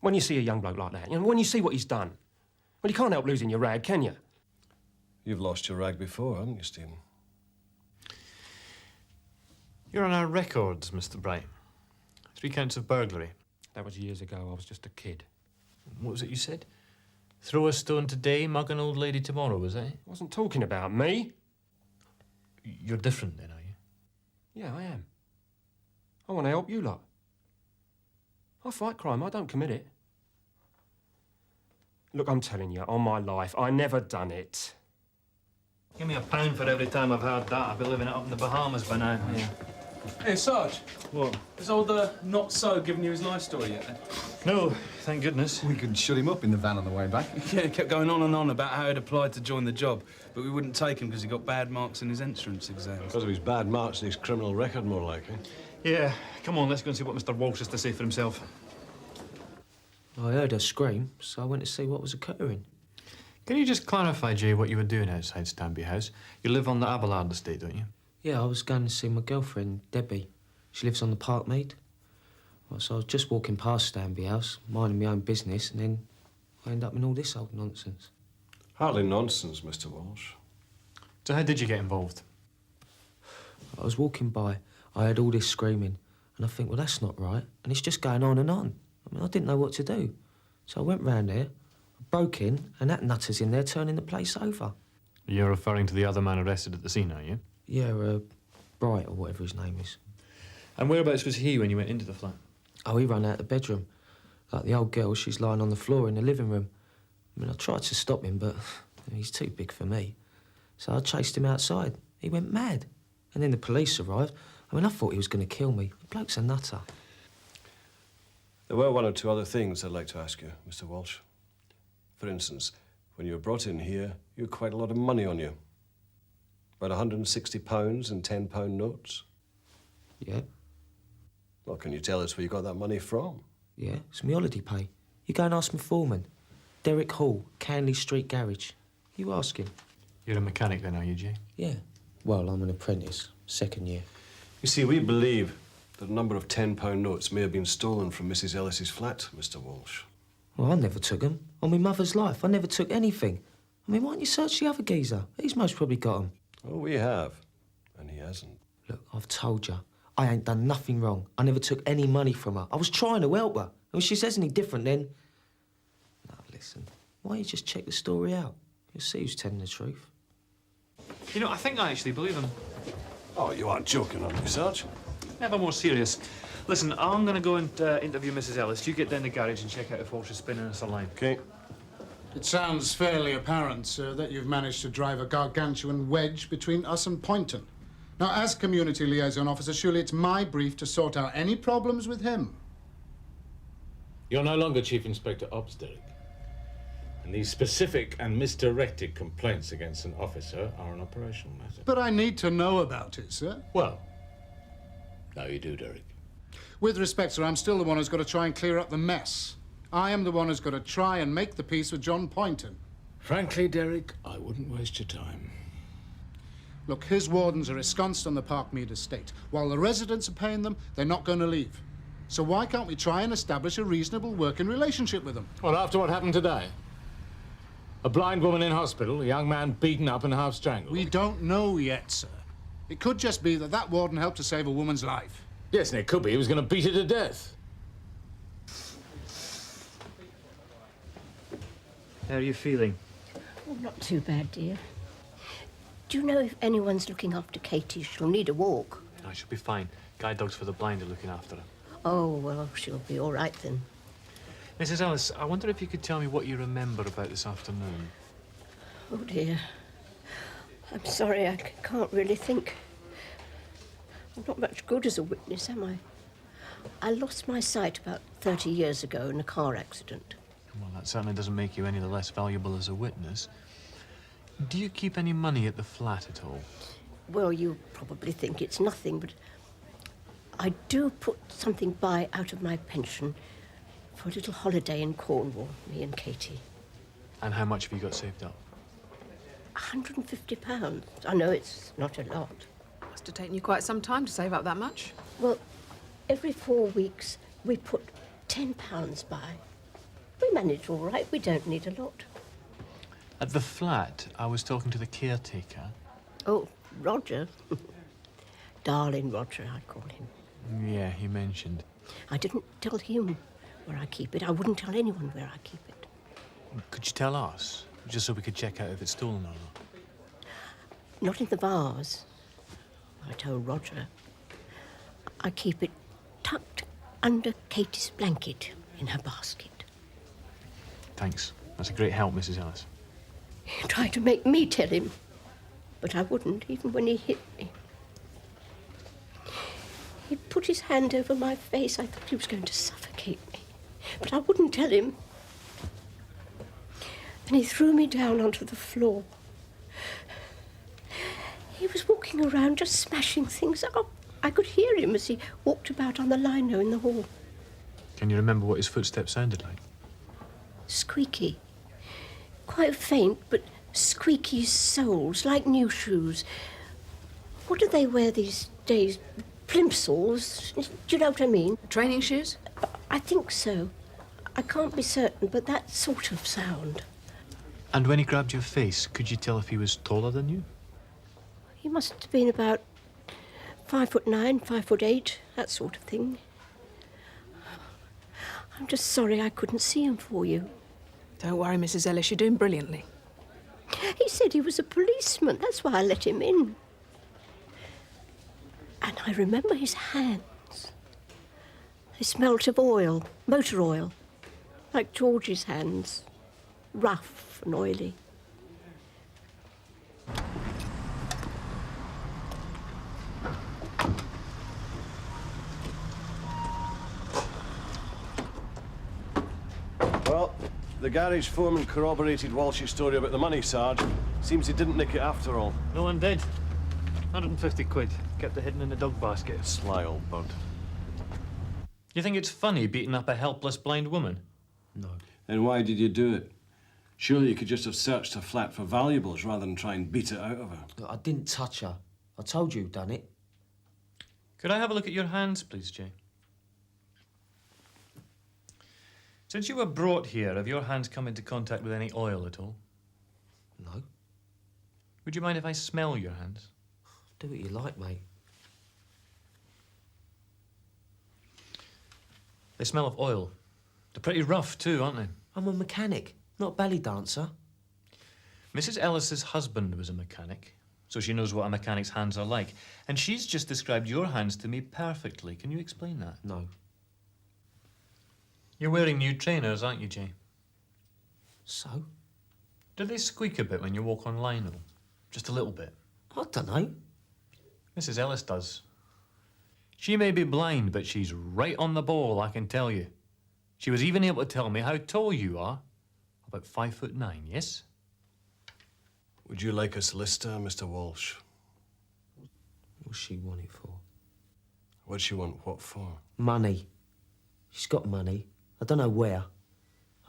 S22: when you see a young bloke like that, you know, when you see what he's done, well, you can't help losing your rag, can you?
S24: You've lost your rag before, haven't you, Stephen?
S2: You're on our records, Mr. Bright. 3 counts of burglary.
S22: That was years ago. I was just a kid.
S2: What was it you said? Throw a stone today, mug an old lady tomorrow, was it?
S22: I wasn't talking about me.
S2: You're different then, are you?
S22: Yeah, I am. I want to help you lot. I fight crime, I don't commit it. Look, I'm telling you, on my life, I never done it.
S2: Give me £1 for every time I've heard that. I'll be living it up in the Bahamas by now. Yeah.
S22: Hey, Sarge.
S2: What?
S22: Has old Not-So given you his life story yet, then?
S2: No, thank goodness.
S5: We could shut him up in the van on the way back.
S11: Yeah, he kept going on and on about how he'd applied to join the job, but we wouldn't take him because he got bad marks in his entrance exams.
S24: Because of his bad marks and his criminal record, more likely.
S2: Yeah, come on, let's go and see what Mr. Walsh has to say for himself.
S14: I heard her scream, so I went to see what was occurring.
S2: Can you just clarify, Jay, what you were doing outside Stanby House? You live on the Abelard estate, don't you?
S14: Yeah, I was going to see my girlfriend, Debbie. She lives on the Parkmead. Well, so I was just walking past Stanby House, minding my own business, and then I ended up in all this old nonsense.
S24: Hardly nonsense, Mr. Walsh.
S2: So how did you get involved?
S14: I was walking by, I heard all this screaming, and I think, well, that's not right, and it's just going on and on. I mean, I didn't know what to do. So I went round there, broke in, and that nutter's in there turning the place over.
S2: You're referring to the other man arrested at the scene, are you?
S14: Yeah, Bright, or whatever his name is.
S2: And whereabouts was he when you went into the flat?
S14: Oh, he ran out the bedroom. Like the old girl, she's lying on the floor in the living room. I mean, I tried to stop him, but he's too big for me. So I chased him outside. He went mad. And then the police arrived. I mean, I thought he was going to kill me. The bloke's a nutter.
S24: There were 1 or 2 other things I'd like to ask you, Mr. Walsh. For instance, when you were brought in here, you had quite a lot of money on you. About £160 and £10 notes.
S14: Yeah.
S24: Well, can you tell us where you got that money from?
S14: Yeah, it's my holiday pay. You go and ask my foreman. Derek Hall, Canley Street Garage. You ask him.
S2: You're a mechanic then, are you, Jay?
S14: Yeah. Well, I'm an apprentice, 2nd year.
S24: You see, we believe that a number of £10 notes may have been stolen from Mrs. Ellis's flat, Mr. Walsh.
S14: Well, I never took them. On my mother's life, I never took anything. I mean, why don't you search the other geezer? He's most probably got them.
S24: Oh, we have. And he hasn't.
S14: Look, I've told you, I ain't done nothing wrong. I never took any money from her. I was trying to help her. And if she says any different, then... No, listen, why don't you just check the story out? You'll see who's telling the truth.
S2: You know, I think I actually believe him.
S24: Oh, you aren't joking, are you, Sarge?
S2: Never more serious. Listen, I'm going to go and interview Mrs. Ellis. You get down the garage and check out if Walsh is spinning us a line.
S24: OK.
S1: It sounds fairly apparent, sir, that you've managed to drive a gargantuan wedge between us and Poynton. Now, as community liaison officer, surely it's my brief to sort out any problems with him.
S23: You're no longer Chief Inspector Ops, Derek. And these specific and misdirected complaints against an officer are an operational matter.
S1: But I need to know about it, sir.
S23: Well, now you do, Derek.
S1: With respect, sir, I'm still the one who's got to try and clear up the mess. I am the one who's got to try and make the peace with John Poynton.
S23: Frankly, Derek, I wouldn't waste your time.
S1: Look, his wardens are ensconced on the Parkmead estate. While the residents are paying them, they're not going to leave. So why can't we try and establish a reasonable working relationship with them?
S23: Well, after what happened today? A blind woman in hospital, a young man beaten up and half strangled.
S1: We don't know yet, sir. It could just be that that warden helped to save a woman's life.
S23: Yes, and it could be he was going to beat her to death.
S2: How are you feeling?
S6: Oh, not too bad, dear. Do you know if anyone's looking after Katie? She'll need a walk.
S2: I should be fine. Guide dogs for the blind are looking after her.
S6: Oh, well, she'll be all right then.
S2: Mrs. Ellis, I wonder if you could tell me what you remember about this afternoon.
S6: Oh, dear. I'm sorry, I can't really think. I'm not much good as a witness, am I? I lost my sight about 30 years ago in a car accident.
S2: Well, that certainly doesn't make you any the less valuable as a witness. Do you keep any money at the flat at all?
S6: Well, you probably think it's nothing, but I do put something by out of my pension for a little holiday in Cornwall, me and Katie.
S2: And how much have you got saved up?
S6: £150. I know it's not a lot.
S9: Must have taken you quite some time to save up that much.
S6: Well, every 4 weeks we put £10 by. We manage all right. We don't need a lot.
S2: At the flat, I was talking to the caretaker.
S6: Oh, Roger. Darling Roger, I call him.
S2: Yeah, he mentioned.
S6: I didn't tell him where I keep it. I wouldn't tell anyone where I keep it.
S2: Could you tell us? Just so we could check out if it's stolen or not.
S6: Not in the vase. I told Roger. I keep it tucked under Katie's blanket in her basket.
S2: Thanks. That's a great help, Mrs. Ellis.
S6: He tried to make me tell him, but I wouldn't, even when he hit me. He put his hand over my face. I thought he was going to suffocate me, but I wouldn't tell him. And he threw me down onto the floor. He was walking around just smashing things up. I could hear him as he walked about on the lino in the hall.
S2: Can you remember what his footsteps sounded like?
S6: Squeaky. Quite faint, but squeaky soles, like new shoes. What do they wear these days? Plimsolls? Do you know what I mean?
S9: Training shoes?
S6: I think so. I can't be certain, but that sort of sound.
S2: And when he grabbed your face, could you tell if he was taller than you?
S6: He must have been about 5'9", 5'8", that sort of thing. I'm just sorry I couldn't see him for you.
S9: Don't worry, Mrs. Ellis, you're doing brilliantly.
S6: He said he was a policeman. That's why I let him in. And I remember his hands. They smelt of oil, motor oil, like George's hands, rough and oily.
S24: Well, the garage foreman corroborated Walsh's story about the money, Sarge. Seems he didn't nick it after all.
S2: No one did. 150 quid. Kept it hidden in the dog basket.
S24: Sly old bud.
S2: You think it's funny beating up a helpless blind woman?
S14: No.
S24: Then why did you do it? Surely you could just have searched her flat for valuables rather than try and beat it out of her.
S14: Look, I didn't touch her. I told you who'd done it.
S2: Could I have a look at your hands, please, Jay? Since you were brought here, have your hands come into contact with any oil at all?
S14: No.
S2: Would you mind if I smell your hands?
S14: Do what you like, mate.
S2: They smell of oil. They're pretty rough, too, aren't they?
S14: I'm a mechanic, not a ballet dancer.
S2: Mrs. Ellis's husband was a mechanic. so she knows what a mechanic's hands are like. And she's just described your hands to me perfectly. Can you explain that?
S14: No.
S2: You're wearing new trainers, aren't you, Jay?
S14: So?
S2: Do they squeak a bit when you walk on lino? Just a little bit?
S14: I don't know.
S2: Mrs. Ellis does. She may be blind, but she's right on the ball, I can tell you. She was even able to tell me how tall you are. About 5'9", yes?
S24: Would you like a solicitor, Mr. Walsh?
S14: What's she want it for?
S24: What'd she want what for?
S14: Money. She's got money. I don't know where.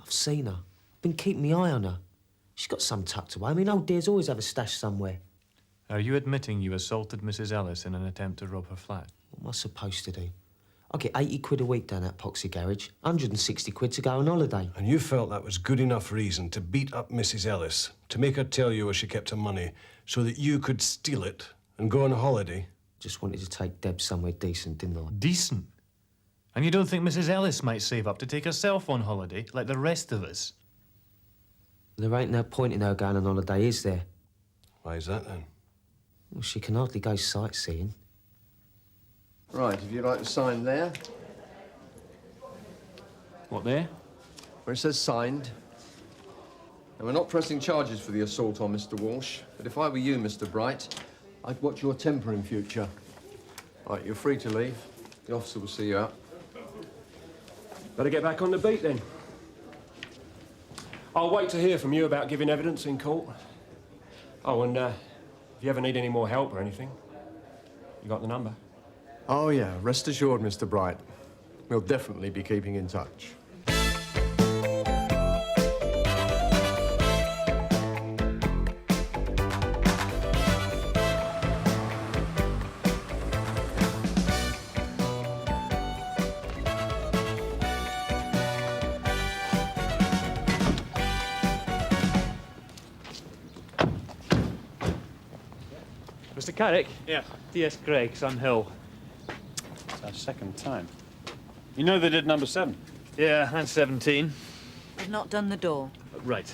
S14: I've seen her. Been keeping my eye on her. She's got some tucked away. I mean, old dears always have a stash somewhere.
S2: Are you admitting you assaulted Mrs. Ellis in an attempt to rob her flat?
S14: What am I supposed to do? I get 80 quid a week down that poxy garage, 160 quid to go on holiday.
S24: And you felt that was good enough reason to beat up Mrs. Ellis, to make her tell you where she kept her money, so that you could steal it and go on holiday?
S14: Just wanted to take Deb somewhere decent, didn't I?
S2: Decent? And you don't think Mrs. Ellis might save up to take herself on holiday, like the rest of us?
S14: There ain't no point in her going on holiday, is there?
S24: Why is that, then?
S14: Well, she can hardly go sightseeing.
S4: Right, if you'd like to sign there.
S2: What, there?
S4: Where it says signed. And we're not pressing charges for the assault on Mr. Walsh, but if I were you, Mr. Bright, I'd watch your temper in future. Right, you're free to leave. The officer will see you out.
S22: Better get back on the beat, then. I'll wait to hear from you about giving evidence in court. Oh, and if you ever need any more help or anything, you got the number?
S4: Oh, yeah. Rest assured, Mr. Bright. We'll definitely be keeping in touch.
S2: Mr. Carrick?
S10: Yeah.
S2: D.S. Gregg, Sun Hill.
S10: It's our second time. You know they did number 7?
S2: Yeah, and 17.
S15: They've not done the door.
S2: Right.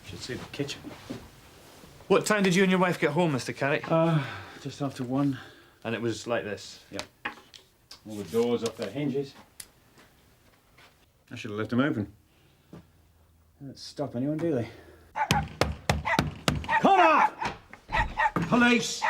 S10: Should see the kitchen.
S2: What time did you and your wife get home, Mr. Carrick?
S10: Just after 1.
S2: And it was like this?
S10: Yeah. All the doors off their hinges. I should have left them open. They don't stop anyone, do they? Connor! Police!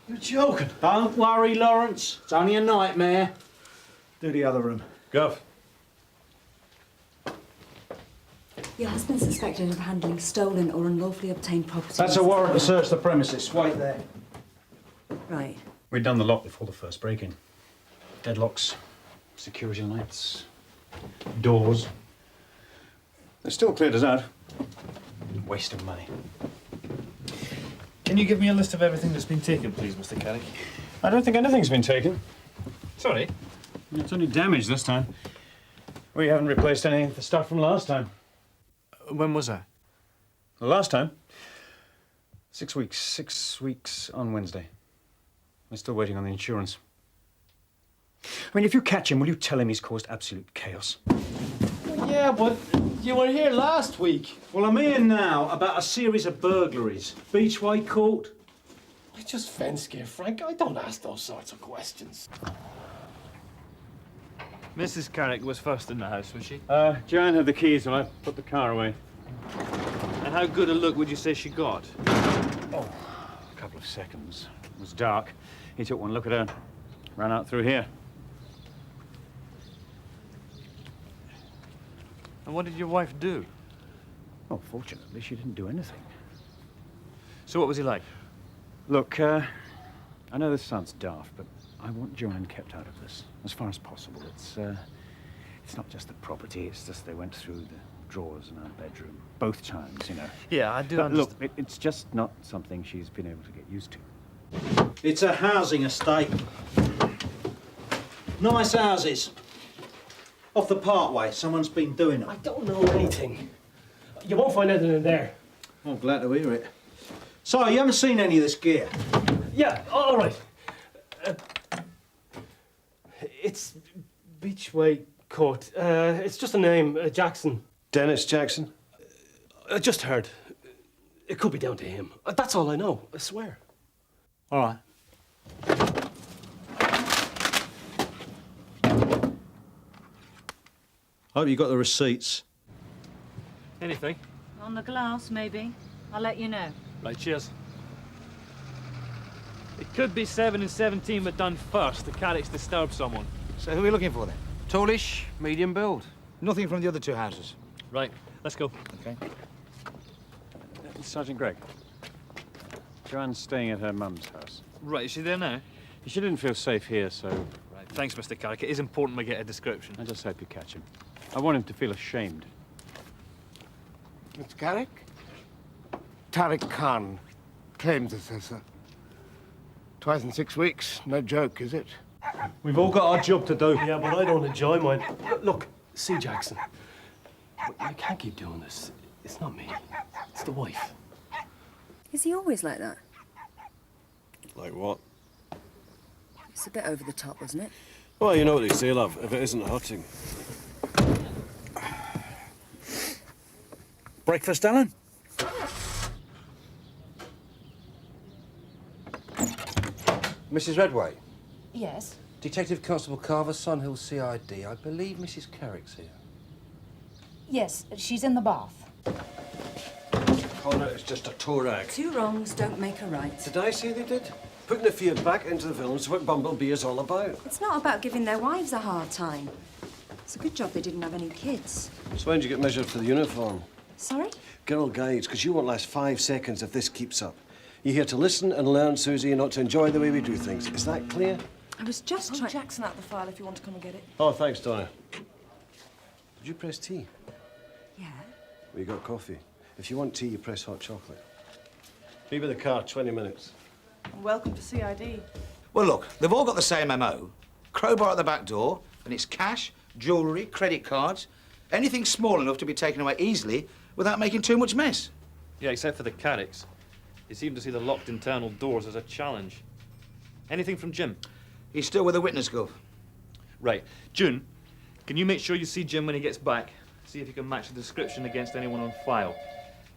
S19: You're joking. Don't worry, Lawrence. It's only a nightmare.
S10: Do the other room.
S19: Gov.
S15: Your husband's suspected of handling stolen or unlawfully obtained property.
S19: That's a warrant to search the premises. Wait there.
S15: Right.
S10: We'd done the lock before the first break-in. Deadlocks, security lights, doors. They still cleared us out. Waste of money.
S2: Can you give me a list of everything that's been taken, please, Mr. Carrick?
S10: I don't think anything's been taken.
S2: Sorry?
S10: It's only damaged this time. We haven't replaced any of the stuff from last time.
S2: When was that?
S10: The last time? 6 weeks. 6 weeks on Wednesday. We're still waiting on the insurance. I mean, if you catch him, will you tell him he's caused absolute chaos?
S19: Well, yeah, but you were here last week. Well, I'm here now about a series of burglaries. Beachway Court.
S16: I just fence here, Frank. I don't ask those sorts of questions.
S2: Mrs. Carrick was first in the house, was she?
S10: Joanne had the keys when I put the car away.
S2: And how good a look would you say she got?
S10: Oh, a couple of seconds. It was dark. He took one look at her, ran out through here.
S2: And what did your wife do?
S10: Oh, fortunately, she didn't do anything.
S2: So what was he like?
S10: Look, I know this sounds daft, but I want Joanne kept out of this, as far as possible. It's not just the property, it's just they went through the drawers in our bedroom, both times, you know.
S2: Yeah, I do
S10: But
S2: understand.
S10: look, it's just not something she's been able to get used to.
S19: It's a housing estate. Nice houses. Off the Parkway, someone's been doing them.
S16: I don't know anything. You won't find anything in there.
S19: I'm glad to hear it.
S13: So, you haven't seen any of this gear?
S7: Yeah, all right. It's Beachway Court. It's just a name, Jackson.
S24: Dennis Jackson?
S7: I just heard. It could be down to him. That's all I know, I swear.
S13: All right. Hope you got the receipts.
S2: Anything?
S12: On the glass, maybe. I'll let you know.
S2: Right, cheers. It could be 7 and 17, but done first. The carriage disturbed someone.
S5: So who are we looking for then?
S4: Tallish, medium build.
S5: Nothing from the other two houses.
S2: Right, let's go.
S5: Okay.
S10: Sergeant Gregg. Joanne's staying at her mum's house.
S2: Right, is she there now?
S10: She didn't feel safe here, so...
S2: Right, thanks, Mr. Carrick. It is important we get a description.
S10: I just hope you catch him. I want him to feel ashamed.
S16: Mr. Carrick? Tariq Khan claims this, sir. Twice in 6 weeks. No joke, is it?
S13: We've all got our job to do.
S7: Yeah, but I don't enjoy mine. Look, see, Jackson. You can't keep doing this. It's not me. It's the wife.
S15: Is he always like that?
S24: Like what?
S15: It's a bit over the top, wasn't it?
S24: Well, you know what they say, love. If it isn't hurting.
S5: Breakfast, Helen?
S4: Mrs. Redway.
S15: Yes.
S4: Detective Constable Carver, Sunhill CID. I believe Mrs. Carrick's here.
S15: Yes, she's in the bath.
S24: Oh, no, it's just a toe rag.
S15: Two wrongs don't make a right.
S24: Did I say they did? Putting the fear back into the villains is what Bumblebee is all about.
S15: It's not about giving their wives a hard time. It's a good job they didn't have any kids.
S24: So when did you get measured for the uniform?
S15: Sorry?
S24: Girl guides, because you won't last 5 seconds if this keeps up. You're here to listen and learn, Suzi, and not to enjoy the way we do things. Is that clear?
S15: I was just trying... Jackson out the file if you want to come and get it.
S24: Oh, thanks, Donna. Did you press tea?
S15: Yeah.
S24: Well, you got coffee. If you want tea, you press hot chocolate. Be with the car, 20 minutes.
S9: Welcome to CID.
S5: Well, look, they've all got the same MO. Crowbar at the back door, and it's cash, jewellery, credit cards, anything small enough to be taken away easily without making too much mess.
S2: Yeah, except for the Carricks. You seem to see the locked internal doors as a challenge. Anything from Jim?
S5: He's still with the witness, Gov.
S2: Right. June, can you make sure you see Jim when he gets back? See if you can match the description against anyone on file.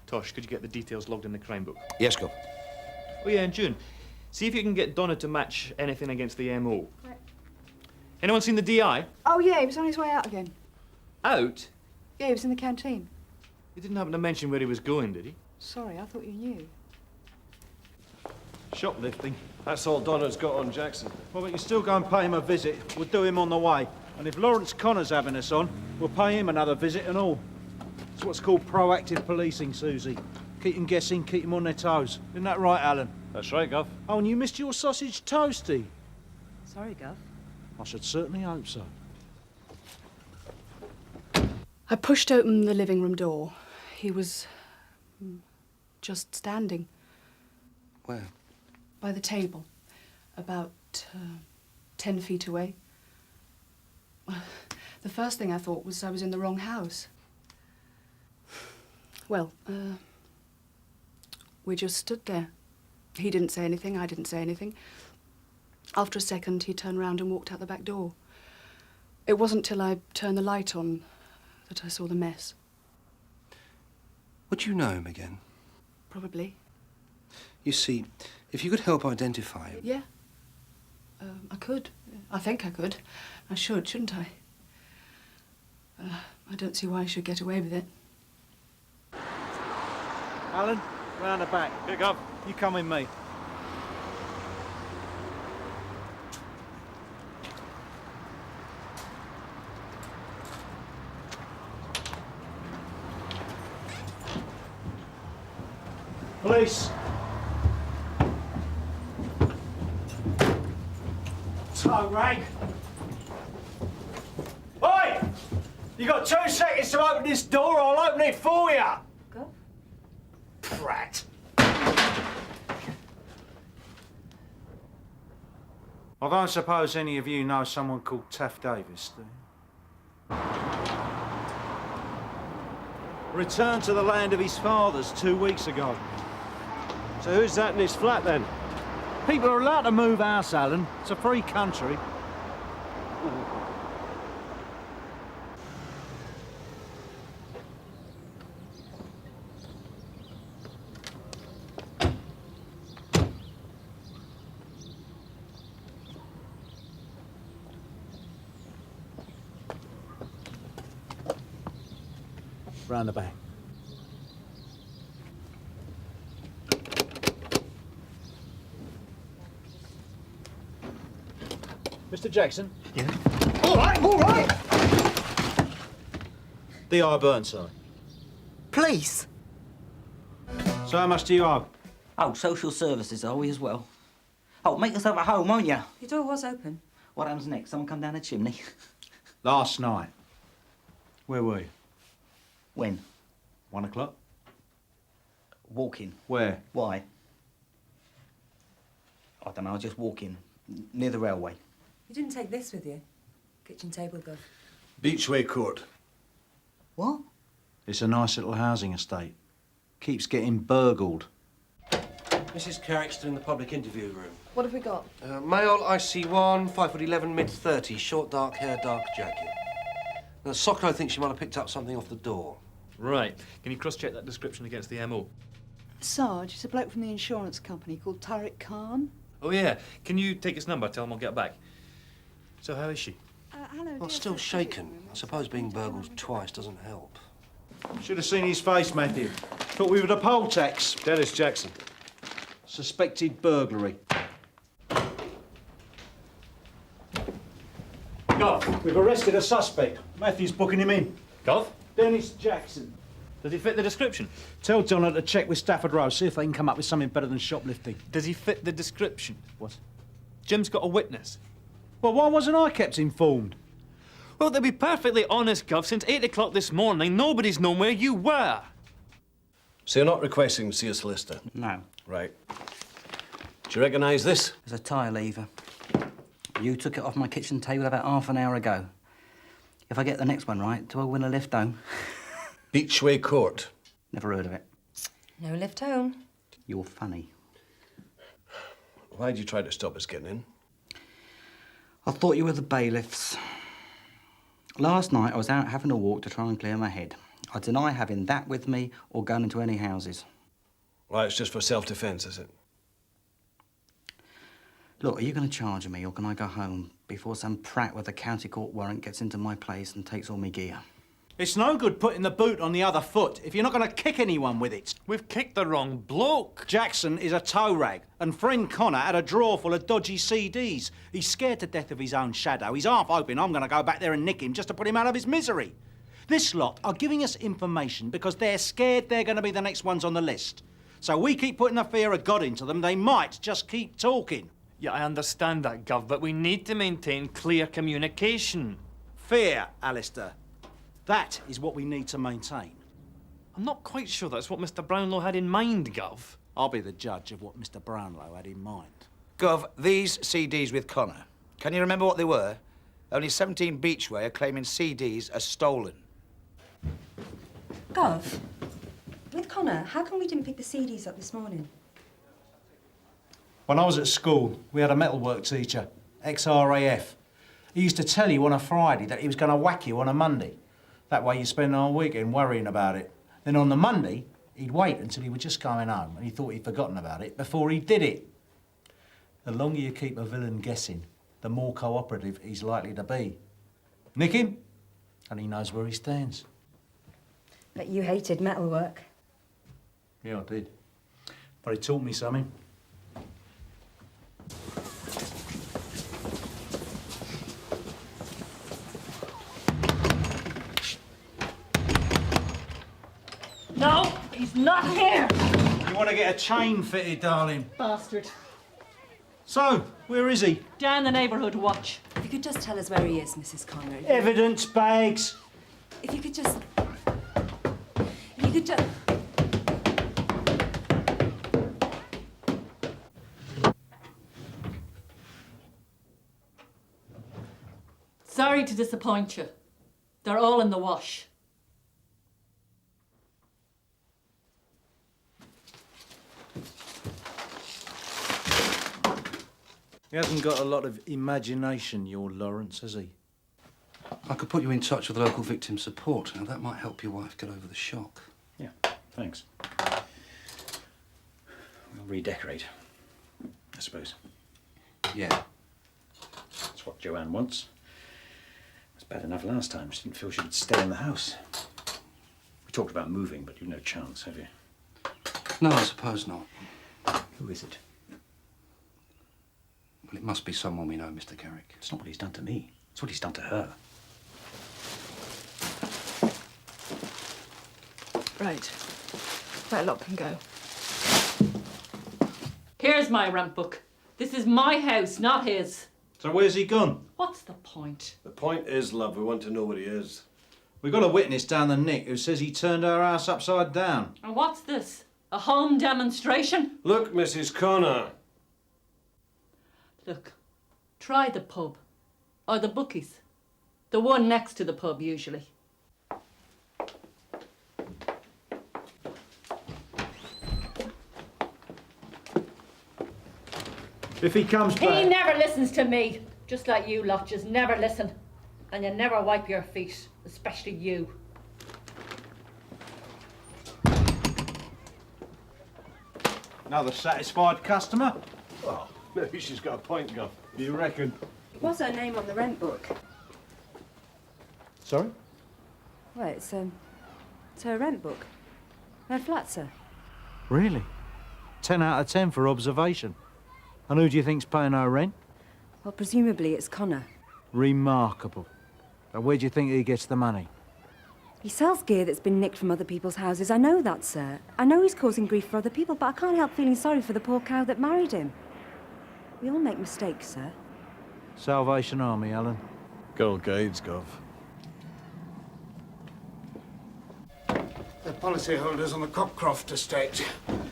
S2: Tosh, could you get the details logged in the crime book?
S5: Yes, Gov.
S2: Oh, yeah, and June, see if you can get Donna to match anything against the MO.
S9: Right.
S2: Anyone seen the DI?
S9: Oh, yeah, he was on his way out again.
S2: Out?
S9: Yeah, he was in the canteen.
S2: He didn't happen to mention where he was going, did he?
S9: Sorry, I thought you knew.
S13: Shoplifting.
S24: That's all Donna's got on Jackson.
S13: Well, but you still go and pay him a visit. We'll do him on the way. And if Lawrence Connor's having us on, we'll pay him another visit and all. It's what's called proactive policing, Suzi. Keep them guessing, keep them on their toes. Isn't that right, Alan?
S2: That's right, Gov.
S13: Oh, and you missed your sausage toasty.
S15: Sorry, Gov.
S13: I should certainly hope so.
S9: I pushed open the living room door. He was just standing.
S24: Where?
S9: By the table, about 10 feet away. The first thing I thought was I was in the wrong house. Well, we just stood there. He didn't say anything, I didn't say anything. After a second, he turned round and walked out the back door. It wasn't till I turned the light on that I saw the mess.
S17: Would you know him again?
S9: Probably.
S17: You see, if you could help identify him...
S9: Yeah. I could. I think I could. I should, shouldn't I? I don't see why I should get away with it.
S13: Alan, round the back.
S2: Pick up.
S13: You come with me. Police. Toe rag. Oi! You got 2 seconds to open this door, or I'll open it for you.
S15: Go.
S13: Prat. I don't suppose any of you know someone called Taff Davis, do you? Returned to the land of his fathers 2 weeks ago. So who's that in his flat, then? People are allowed to move house, Alan. It's a free country. Round the back. Mr. Jackson?
S7: Yeah?
S13: All right! D.I. Burnside.
S3: Police?
S13: So how much do you owe?
S3: Oh, social services, are we as well? Oh, make yourself at home, won't you?
S15: Your door was open.
S3: What happens next? Someone come down the chimney?
S13: Last night. Where were you?
S3: When?
S13: 1 o'clock?
S3: Walking.
S13: Where?
S3: Why? I don't know, I was just walking near the railway.
S15: You didn't take this with you? Kitchen table, Gov.
S24: Beechway Court.
S3: What?
S13: It's a nice little housing estate. Keeps getting burgled.
S17: Mrs. Carrick's in the public interview room.
S9: What have we got?
S17: Male, IC1, 5'11", mid-30s, short dark hair, dark jacket. Now, Sockno thinks she might have picked up something off the door.
S2: Right. Can you cross-check that description against the MO?
S15: Sarge, it's a bloke from the insurance company called Tariq Khan.
S2: Oh, yeah. Can you take his number? Tell him I'll get back. So how is she?
S15: Hello,
S17: Well, still shaken. I suppose being burgled twice doesn't help.
S13: Should have seen his face, Matthew. Thought we were the poll tax.
S24: Dennis Jackson.
S13: Suspected burglary.
S2: Gov.
S13: We've arrested a suspect. Matthew's booking him in.
S2: Gov?
S13: Dennis Jackson.
S2: Does he fit the description?
S13: Tell Donna to check with Stafford Rouse, see if they can come up with something better than shoplifting.
S2: Does he fit the description?
S13: What?
S2: Jim's got a witness.
S13: Well, why wasn't I kept informed?
S2: Well, to be perfectly honest, Gov, since 8 o'clock this morning, nobody's known where you were.
S24: So you're not requesting to see a solicitor?
S3: No.
S24: Right. Do you recognise this?
S3: There's a tyre lever. You took it off my kitchen table about half an hour ago. If I get the next one right, do I win a lift home?
S24: Beechway Court.
S3: Never heard of it.
S15: No lift home.
S3: You're funny.
S24: Why'd you try to stop us getting in?
S3: I thought you were the bailiffs. Last night I was out having a walk to try and clear my head. I deny having that with me or going into any houses.
S24: Well, it's just for self-defence, is it?
S3: Look, are you going to charge me or can I go home before some prat with a county court warrant gets into my place and takes all my gear?
S13: It's no good putting the boot on the other foot if you're not going to kick anyone with it.
S2: We've kicked the wrong bloke.
S13: Jackson is a tow rag, and friend Connor had a drawer full of dodgy CDs. He's scared to death of his own shadow. He's half hoping I'm going to go back there and nick him just to put him out of his misery. This lot are giving us information because they're scared they're going to be the next ones on the list. So we keep putting the fear of God into them, they might just keep talking.
S2: Yeah, I understand that, Gov, but we need to maintain clear communication.
S13: Fear, Alistair. That is what we need to maintain.
S2: I'm not quite sure that's what Mr. Brownlow had in mind, Gov.
S13: I'll be the judge of what Mr. Brownlow had in mind.
S5: Gov, these CDs with Connor, can you remember what they were? Only 17 Beechway are claiming CDs are stolen.
S15: Gov, with Connor, how come we didn't pick the CDs up this morning?
S13: When I was at school, we had a metalwork teacher, ex-RAF. He used to tell you on a Friday that he was going to whack you on a Monday. That way you spend the whole weekend worrying about it. Then on the Monday, he'd wait until he was just going home and he thought he'd forgotten about it before he did it. The longer you keep a villain guessing, the more cooperative he's likely to be. Nick him, and he knows where he stands.
S15: But you hated metalwork.
S13: Yeah, I did. But he taught me something.
S12: No, he's not here.
S13: You want to get a chain fitted, darling?
S12: Bastard.
S13: So, where is he?
S12: Down the neighbourhood watch.
S15: If you could just tell us where he is, Mrs. Connor.
S13: Evidence bags.
S15: If you could just... If you could just...
S12: Sorry to disappoint you. They're all in the wash.
S13: He hasn't got a lot of imagination, your Lawrence, has he?
S17: I could put you in touch with local victim support. Now, that might help your wife get over the shock.
S13: Yeah, thanks. We'll redecorate, I suppose.
S17: Yeah.
S13: That's what Joanne wants. It was bad enough last time. She didn't feel she could stay in the house. We talked about moving, but you've no chance, have you?
S17: No, I suppose not.
S13: Who is it?
S17: Well, it must be someone we know, Mr. Carrick.
S13: It's not what he's done to me. It's what he's done to her.
S9: Right. That lot can go.
S12: Here's my rent book. This is my house, not his.
S13: So where's he gone?
S12: What's the point?
S24: The point is, love, we want to know where he is.
S13: We got a witness down the Nick who says he turned our house upside down.
S12: And what's this? A home demonstration?
S24: Look, Mrs. Connor.
S12: Look, try the pub. Or the bookies. The one next to the pub, usually.
S13: If he comes
S12: He
S13: back...
S12: never listens to me. Just like you lot just never listen. And you never wipe your feet. Especially you.
S13: Another satisfied customer?
S24: Oh, maybe she's got a point, Guff.
S13: Do you reckon?
S15: What's her name on the rent book?
S13: Sorry?
S15: Well, it's her rent book. Her flat, sir.
S13: Really? 10 out of 10 for observation. And who do you think's paying our rent?
S15: Well, presumably it's Connor.
S13: Remarkable. But where do you think he gets the money?
S15: He sells gear that's been nicked from other people's houses. I know that, sir. I know he's causing grief for other people, but I can't help feeling sorry for the poor cow that married him. We all make mistakes, sir.
S13: Salvation Army, Helen.
S24: Girl Guides, Gov.
S16: The policyholders on the Croft estate.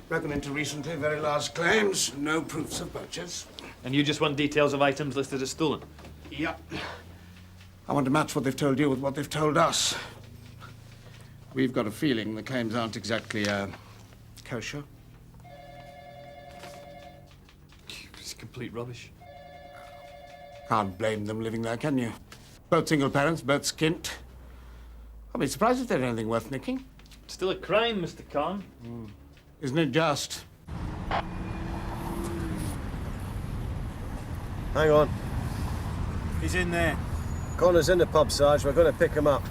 S16: Broken into recently, very large claims, no proofs of purchase.
S2: And you just want details of items listed as stolen?
S16: Yep. I want to match what they've told you with what they've told us. We've got a feeling the claims aren't exactly, kosher.
S2: It's complete rubbish.
S16: Can't blame them living there, can you? Both single parents, both skint. I'll be surprised if there's anything worth nicking.
S2: Still a crime, Mr. Khan.
S16: Isn't it just?
S24: Hang on.
S13: He's in there.
S24: Connor's in the pub, Sarge. We're going to pick him up.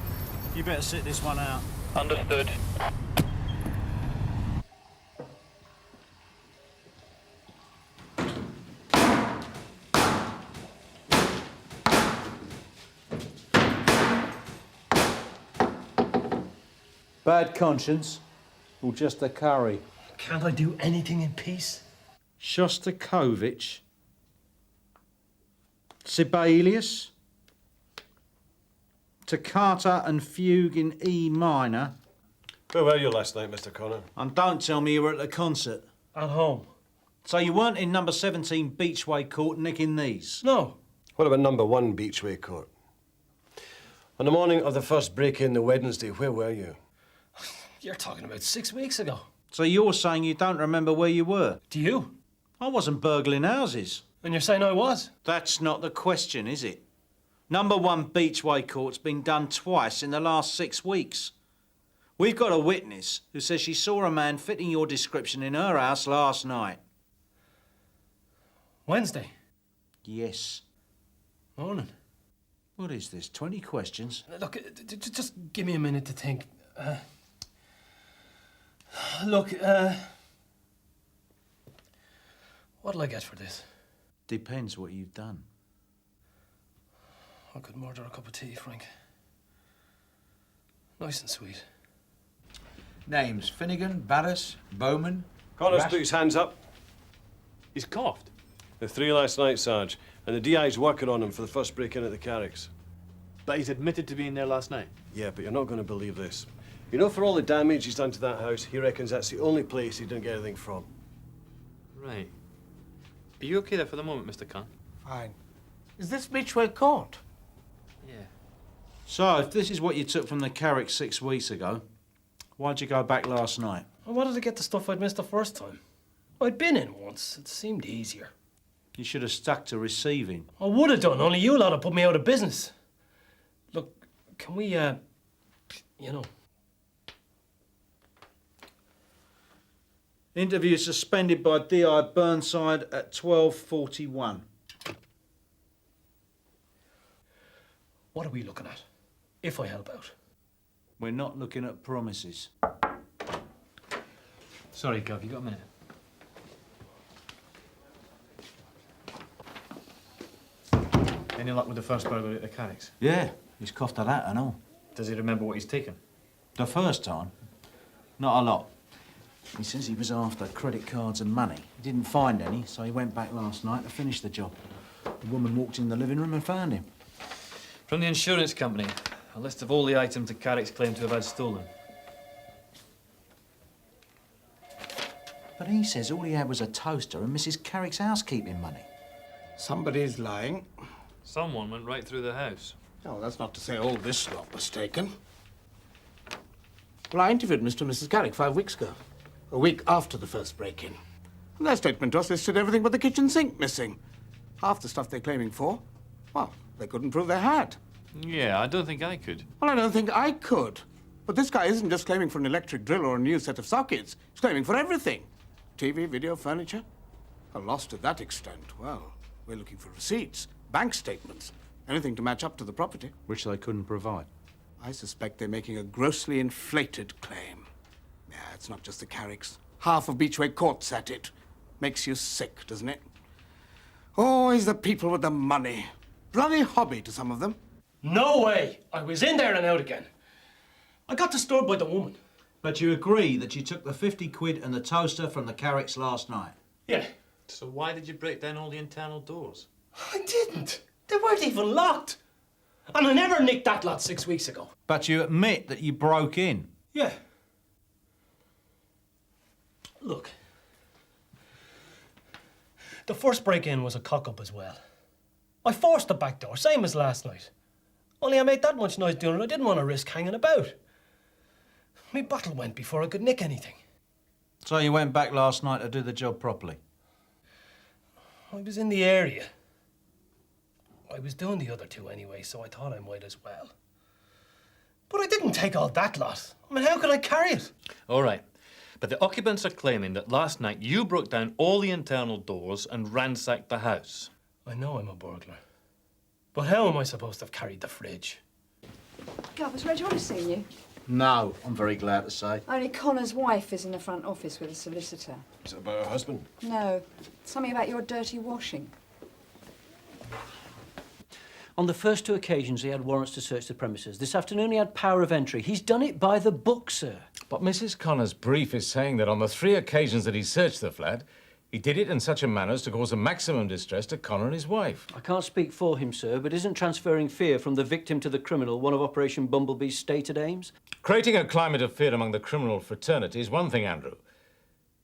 S13: You better sit this one out.
S2: Understood.
S13: Bad conscience or just a curry?
S7: Can't I do anything in peace?
S13: Shostakovich. Sibelius. Toccata and fugue in E minor.
S24: Where were you last night, Mr. Connor?
S13: And don't tell me you were at the concert.
S7: At home.
S13: So you weren't in number 17 Beachway Court nicking these?
S7: No.
S24: What about number 1 Beachway Court? On the morning of the first break-in, the Wednesday, where were you?
S7: You're talking about 6 weeks ago.
S13: So you're saying you don't remember where you were?
S7: Do you?
S13: I wasn't burgling houses.
S7: And you're saying I was?
S13: That's not the question, is it? Number 1 Beachway Court's been done twice in the last 6 weeks. We've got a witness who says she saw a man fitting your description in her house last night.
S7: Wednesday?
S13: Yes.
S7: Morning.
S13: What is this, 20 questions?
S7: Look, just give me a minute to think. Look, what'll I get for this?
S13: Depends what you've done.
S7: I could murder a cup of tea, Frank. Nice and sweet.
S5: Names: Finnegan, Barris, Bowman.
S24: Connor's put his hands up.
S2: He's coughed.
S24: The 3 last night, Sarge. And the DI's working on him for the first break-in at the Carricks.
S2: But he's admitted to being there last night.
S24: Yeah, but you're not going to believe this. You know, for all the damage he's done to that house, he reckons that's the only place he didn't get anything from.
S2: Right. Are you okay there for the moment, Mr. Khan?
S16: Fine. Is this Beachway Court?
S2: Yeah.
S13: So, if this is what you took from the Carrick 6 weeks ago, why'd you go back last night?
S7: I wanted to get the stuff I'd missed the first time. I'd been in once. It seemed easier.
S13: You should have stuck to receiving.
S7: I would have done, only you lot have put me out of business. Look, can we, you know...
S13: Interview suspended by DI Burnside at 12:41.
S7: What are we looking at, if I help out?
S13: We're not looking at promises.
S2: Sorry, Gov, you got a minute? Any luck with the first burglary at the Carricks?
S13: Yeah, he's coughed a that and all.
S2: Does he remember what he's taken?
S13: The first time? Not a lot. He says he was after credit cards and money. He didn't find any, so he went back last night to finish the job. The woman walked in the living room and found him.
S2: From the insurance company, a list of all the items the Carricks claim to have had stolen.
S13: But he says all he had was a toaster and Mrs. Carrick's housekeeping money.
S16: Somebody's lying.
S2: Someone went right through the house.
S16: Oh, that's not to say all this lot was taken. Well, I interviewed Mr. and Mrs. Carrick 5 weeks ago. A week after the first break-in. And their statement to us listed everything but the kitchen sink missing. Half the stuff they're claiming for, well, they couldn't prove they had.
S2: Yeah, I don't think I could.
S16: Well, I don't think I could. But this guy isn't just claiming for an electric drill or a new set of sockets. He's claiming for everything. TV, video, furniture. A loss to that extent, well, we're looking for receipts, bank statements, anything to match up to the property.
S13: Which they couldn't provide.
S16: I suspect they're making a grossly inflated claim. Yeah, it's not just the Carricks. Half of Beechway Court's at it. Makes you sick, doesn't it? Always the people with the money. Bloody hobby to some of them.
S7: No way! I was in there and out again. I got disturbed by the woman.
S13: But you agree that you took the 50 quid and the toaster from the Carricks last night?
S7: Yeah.
S2: So why did you break down all the internal doors?
S7: I didn't. They weren't even locked. And I never nicked that lot 6 weeks ago.
S13: But you admit that you broke in?
S7: Yeah. Look. The first break-in was a cock-up as well. I forced the back door, same as last night. Only I made that much noise doing it, I didn't want to risk hanging about. My bottle went before I could nick anything.
S13: So you went back last night to do the job properly?
S7: I was in the area. I was doing the other two anyway, so I thought I might as well. But I didn't take all that lot. I mean, how could I carry it?
S2: All right. But the occupants are claiming that last night you broke down all the internal doors and ransacked the house.
S7: I know I'm a burglar. But how am I supposed to have carried the fridge?
S9: Gov, Reg, want to see you?
S16: No, I'm very glad to say.
S9: Only Connor's wife is in the front office with a solicitor.
S24: Is it about her husband?
S9: No, something about your dirty washing.
S8: On the first two occasions, he had warrants to search the premises. This afternoon, he had power of entry. He's done it by the book, sir.
S23: But Mrs. Connor's brief is saying that on the 3 occasions that he searched the flat, he did it in such a manner as to cause a maximum distress to Connor and his wife.
S8: I can't speak for him, sir, but isn't transferring fear from the victim to the criminal one of Operation Bumblebee's stated aims?
S23: Creating a climate of fear among the criminal fraternity is one thing, Andrew.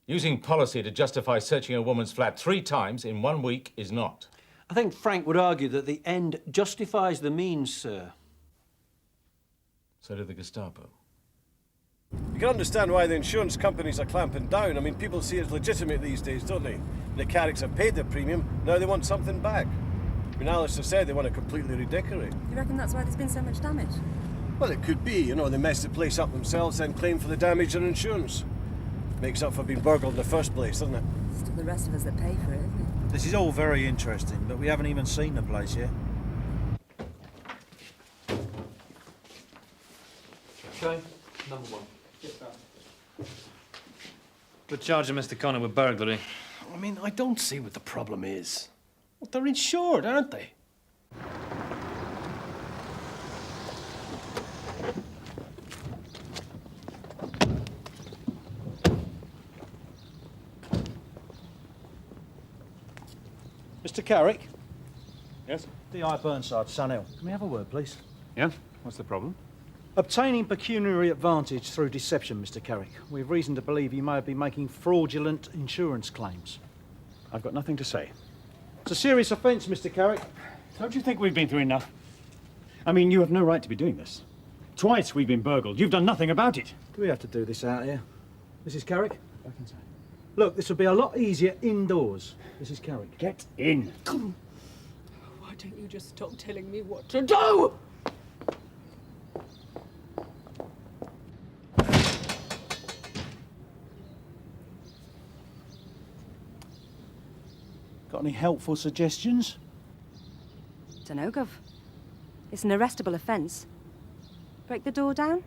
S23: Using policy to justify searching a woman's flat 3 times in 1 week is not.
S8: I think Frank would argue that the end justifies the means, sir.
S23: So did the Gestapo.
S24: You can understand why the insurance companies are clamping down. I mean, people see it's legitimate these days, don't they? The Carricks have paid their premium, now they want something back. I mean, Alice has said they want to completely redecorate.
S15: You reckon that's why there's been so much damage?
S24: Well, it could be. You know, they mess the place up themselves, then claim for the damage on insurance. Makes up for being burgled in the first place, doesn't it?
S15: It's still the rest of us that pay for it, isn't it?
S13: This is all very interesting, but we haven't even seen the place yet.
S2: Okay, number 1. We're charging Mr. Connor with burglary.
S7: I mean, I don't see what the problem is. Well, they're insured, aren't they?
S13: Mr. Carrick?
S10: Yes?
S13: D.I. Burnside, Scannell. Can we have a word, please?
S10: Yeah? What's the problem?
S13: Obtaining pecuniary advantage through deception, Mr. Carrick. We have reason to believe you may have been making fraudulent insurance claims.
S10: I've got nothing to say.
S13: It's a serious offence, Mr. Carrick.
S10: Don't you think we've been through enough? I mean, you have no right to be doing this. Twice we've been burgled. You've done nothing about it.
S13: Do we have to do this out here? Mrs. Carrick?
S10: Back inside.
S13: Look, this will be a lot easier indoors. Mrs. Carrick. Get in.
S9: Why don't you just stop telling me what to do?
S13: Got any helpful suggestions?
S15: Dunno, Gov. It's an arrestable offence. Break the door down?